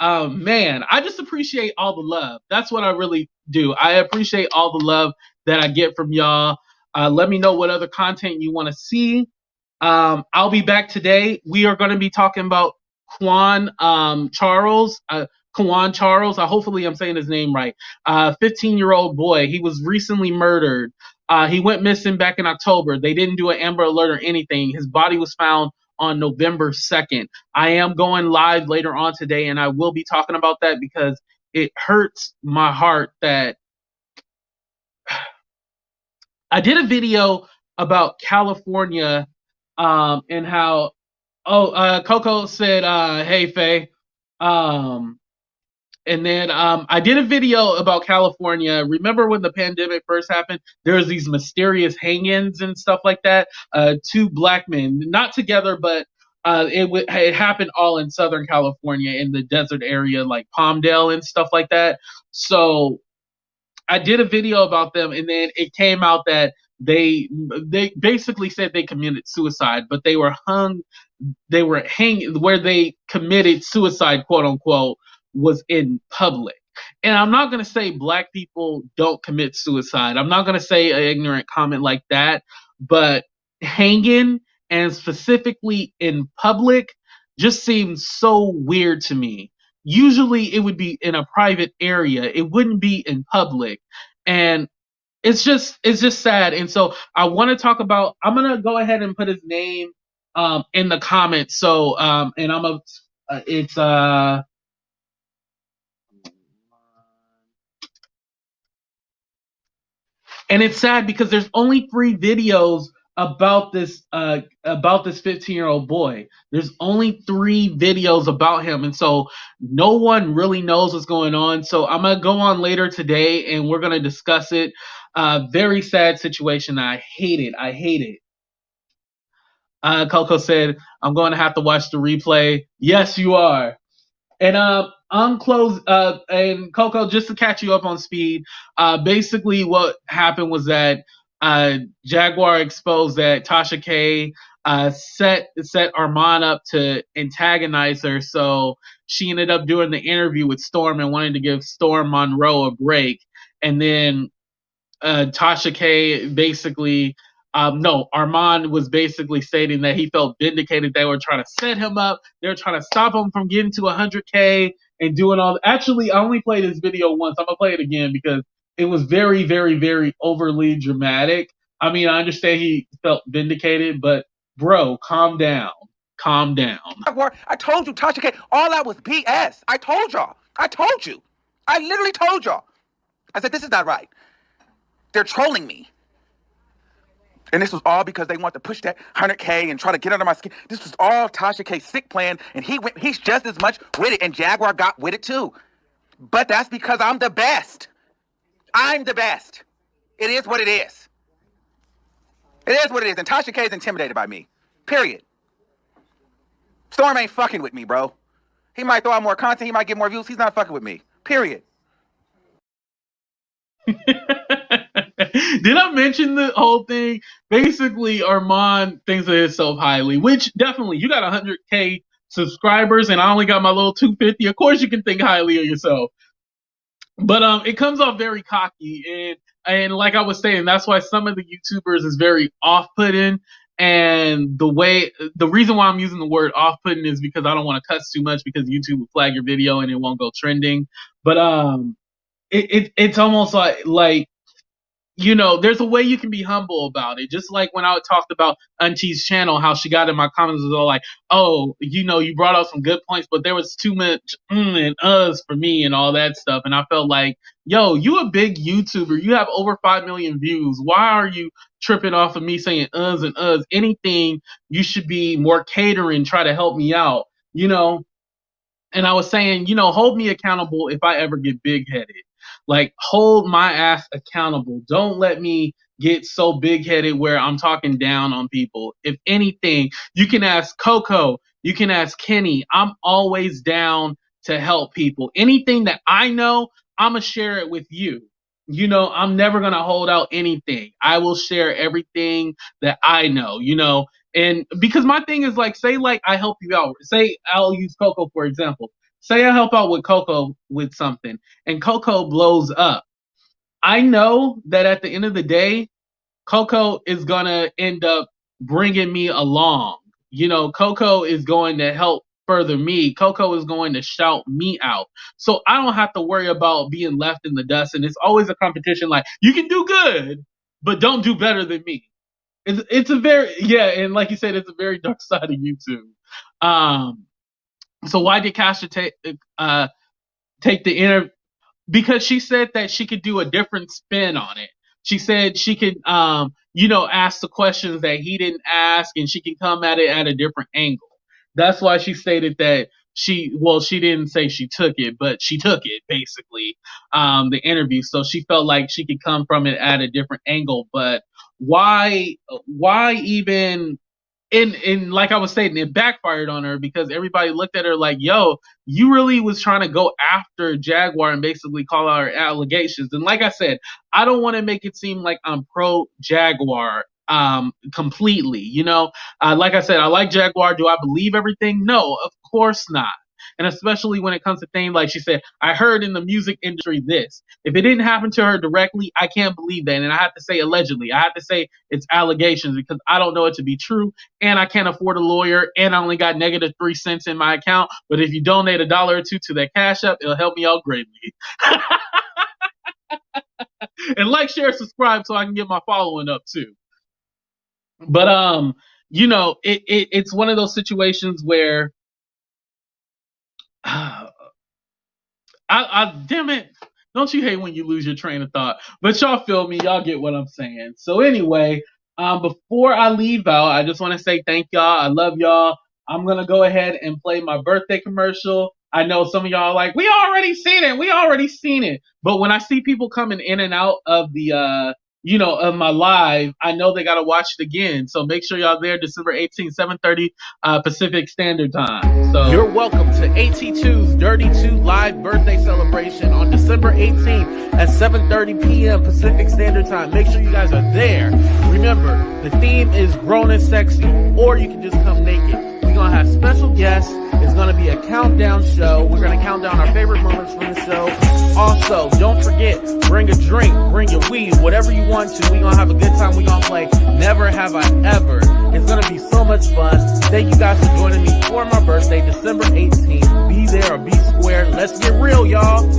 A: Man, I just appreciate all the love. That's what I really do. I appreciate all the love that I get from y'all. Let me know what other content you want to see. I'll be back today. We are going to be talking about Quan Charles. Quan Charles, hopefully I'm saying his name right. 15-year-old boy. He was recently murdered. He went missing back in October. They didn't do an Amber Alert or anything. His body was found on November 2nd. I am going live later on today, and I will be talking about that because it hurts my heart that I did a video about California and how Coco said, hey, Faye. And then I did a video about California. Remember when the pandemic first happened? There was these mysterious hang-ins and stuff like that. 2 black men, not together, but it happened all in Southern California in the desert area, like Palmdale and stuff like that. So I did a video about them, and then it came out that they basically said they committed suicide, but they were hanging where they committed suicide, quote unquote, was in public. And I'm not going to say black people don't commit suicide. I'm not going to say an ignorant comment like that, but hanging and specifically in public just seems so weird to me. Usually it would be in a private area. It wouldn't be in public. And it's just sad. And so I want to talk about. I'm gonna go ahead and put his name in the comments. So and I'm a it's and it's sad because there's only 3 videos about this 15-year-old boy. There's only 3 videos about him, and so no one really knows what's going on. So I'm gonna go on later today and we're gonna discuss it. Very sad situation. I hate it. I hate it. Coco said, I'm going to have to watch the replay. Yes, you are. And unclose and Coco, just to catch you up on speed, basically what happened was that Jaguar exposed that Tasha K set Armand up to antagonize her, so she ended up doing the interview with Storm and wanting to give Storm Monroe a break. And then Tasha K basically, no, Armand was basically stating that he felt vindicated. They were trying to set him up. They were trying to stop him from getting to 100K and doing all. Actually, I only played this video once. I'm gonna play it again because it was very, very, very overly dramatic. I mean, I understand he felt vindicated, but bro, calm down. Calm down.
D: I told you, Tasha K, all that was BS. I told y'all. I told you. I literally told y'all. I said, this is not right. They're trolling me. And this was all because they want to push that 100K and try to get under my skin. This was all Tasha K's sick plan, and he's just as much with it, and Jaguar got with it too. But that's because I'm the best. I'm the best. It is what it is. It is what it is, and Tasha K is intimidated by me. Period. Storm ain't fucking with me, bro. He might throw out more content, he might get more views. He's not fucking with me. Period.
A: Did I mention the whole thing? Basically, Armand thinks of himself highly, which definitely, you got 100K subscribers and I only got my little 250. Of course you can think highly of yourself. But it comes off very cocky, and like I was saying, that's why some of the YouTubers is very off-putting. And the reason why I'm using the word off-putting is because I don't want to cuss too much because YouTube will flag your video and it won't go trending. But it's almost like you know, there's a way you can be humble about it. Just like when I talked about Auntie's channel, how she got in my comments was all like, oh, you know, you brought up some good points, but there was too much and uhs for me and all that stuff. And I felt like, yo, you a big YouTuber. You have over 5 million views. Why are you tripping off of me saying uhs and uhs? Anything, you should be more catering, try to help me out, you know? And I was saying, you know, hold me accountable if I ever get big-headed. Like, hold my ass accountable. Don't let me get so big-headed where I'm talking down on people. If anything, you can ask Coco. You can ask Kenny. I'm always down to help people. Anything that I know, I'm going to share it with you. You know, I'm never going to hold out anything. I will share everything that I know, you know. And because my thing is like, say like I help you out. Say I'll use Coco for example. Say I help out with Coco with something and Coco blows up. I know that at the end of the day, Coco is going to end up bringing me along. You know, Coco is going to help further me. Coco is going to shout me out. So I don't have to worry about being left in the dust. And it's always a competition like, you can do good, but don't do better than me. It's a very, yeah, and like you said, it's a very dark side of YouTube. So why did Tasha take the interview? Because she said that she could do a different spin on it. She said she could, you know, ask the questions that he didn't ask, and she can come at it at a different angle. That's why she stated that she didn't say she took it, but she took it, basically, the interview. So she felt like she could come from it at a different angle. But why even and like I was saying, it backfired on her because everybody looked at her like, yo, you really was trying to go after Jaguar and basically call out her allegations. And like I said, I don't want to make it seem like I'm pro Jaguar completely, you know. Like I said, I like Jaguar. Do I believe everything? No, of course not. And especially when it comes to things like she said, I heard in the music industry this. If it didn't happen to her directly, I can't believe that. And I have to say allegedly. I have to say it's allegations because I don't know it to be true. And I can't afford a lawyer. And I only got negative 3 cents in my account. But if you donate $1 or $2 to that Cash App, it'll help me out greatly. And like, share, subscribe so I can get my following up too. But you know, it's one of those situations where I damn it. Don't you hate when you lose your train of thought? But y'all feel me. Y'all get what I'm saying. So anyway, before I leave out, I just want to say thank y'all. I love y'all. I'm going to go ahead and play my birthday commercial. I know some of y'all are like, we already seen it. We already seen it. But when I see people coming in and out of the, of my live, I know they got to watch it again. So make sure y'all there December 18th, 7:30 Pacific Standard Time. So
E: you're welcome to AT2's Dirty 2 live birthday celebration on December 18th at 7:30 p.m. Pacific Standard Time. Make sure you guys are there. Remember, the theme is grown and sexy, or you can just come naked. We're going to have special guests. It's going to be a countdown show. We're going to count down our favorite moments from the show. Also, don't forget, bring a drink, bring your weed, whatever you want to. We're going to have a good time. We're going to play Never Have I Ever. It's going to be so much fun. Thank you guys for joining me for my birthday, December 18th. Be there or be square. Let's get real, y'all.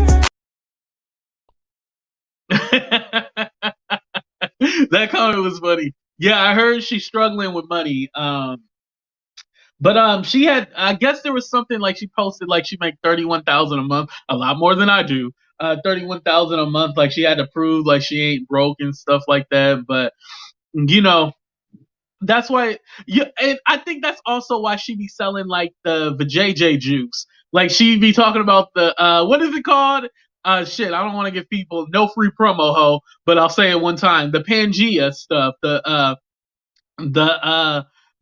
A: That comment was funny. Yeah, I heard she's struggling with money. But she had, I guess there was something like she posted like she make 31,000 a month, a lot more than I do. 31,000 a month, like she had to prove like she ain't broke and stuff like that. But you know, that's why and I think that's also why she be selling like the JJ juice. Like she be talking about the what is it called? Shit, I don't want to give people no free promo ho, but I'll say it one time. The Pangea stuff,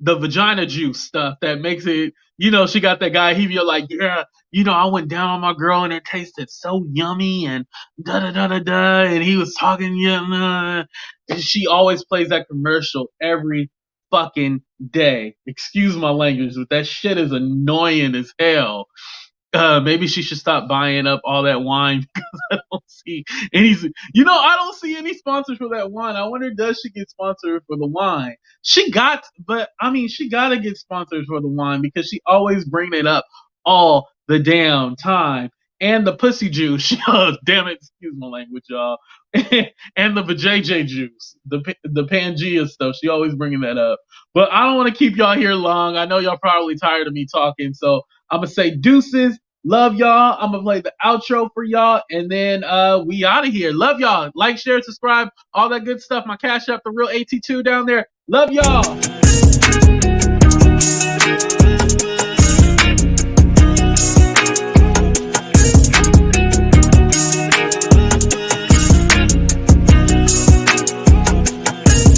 A: the vagina juice stuff that makes it, she got that guy, he be like, yeah, I went down on my girl and it tasted so yummy and da da da da da, and he was talking, and she always plays that commercial every fucking day. Excuse my language, but that shit is annoying as hell. Maybe she should stop buying up all that wine because I don't see any. I don't see any sponsors for that wine. I wonder, does she get sponsored for the wine? She got to get sponsored for the wine because she always bring it up all the damn time. And the pussy juice, damn it, excuse my language, y'all. And the vajayjay juice, the Pangea stuff. She always bringing that up. But I don't want to keep y'all here long. I know y'all probably tired of me talking, so I'm going to say deuces. Love y'all. I'm going to play the outro for y'all. And then we out of here. Love y'all. Like, share, subscribe, all that good stuff. My Cash App, the real AT2 down there. Love y'all.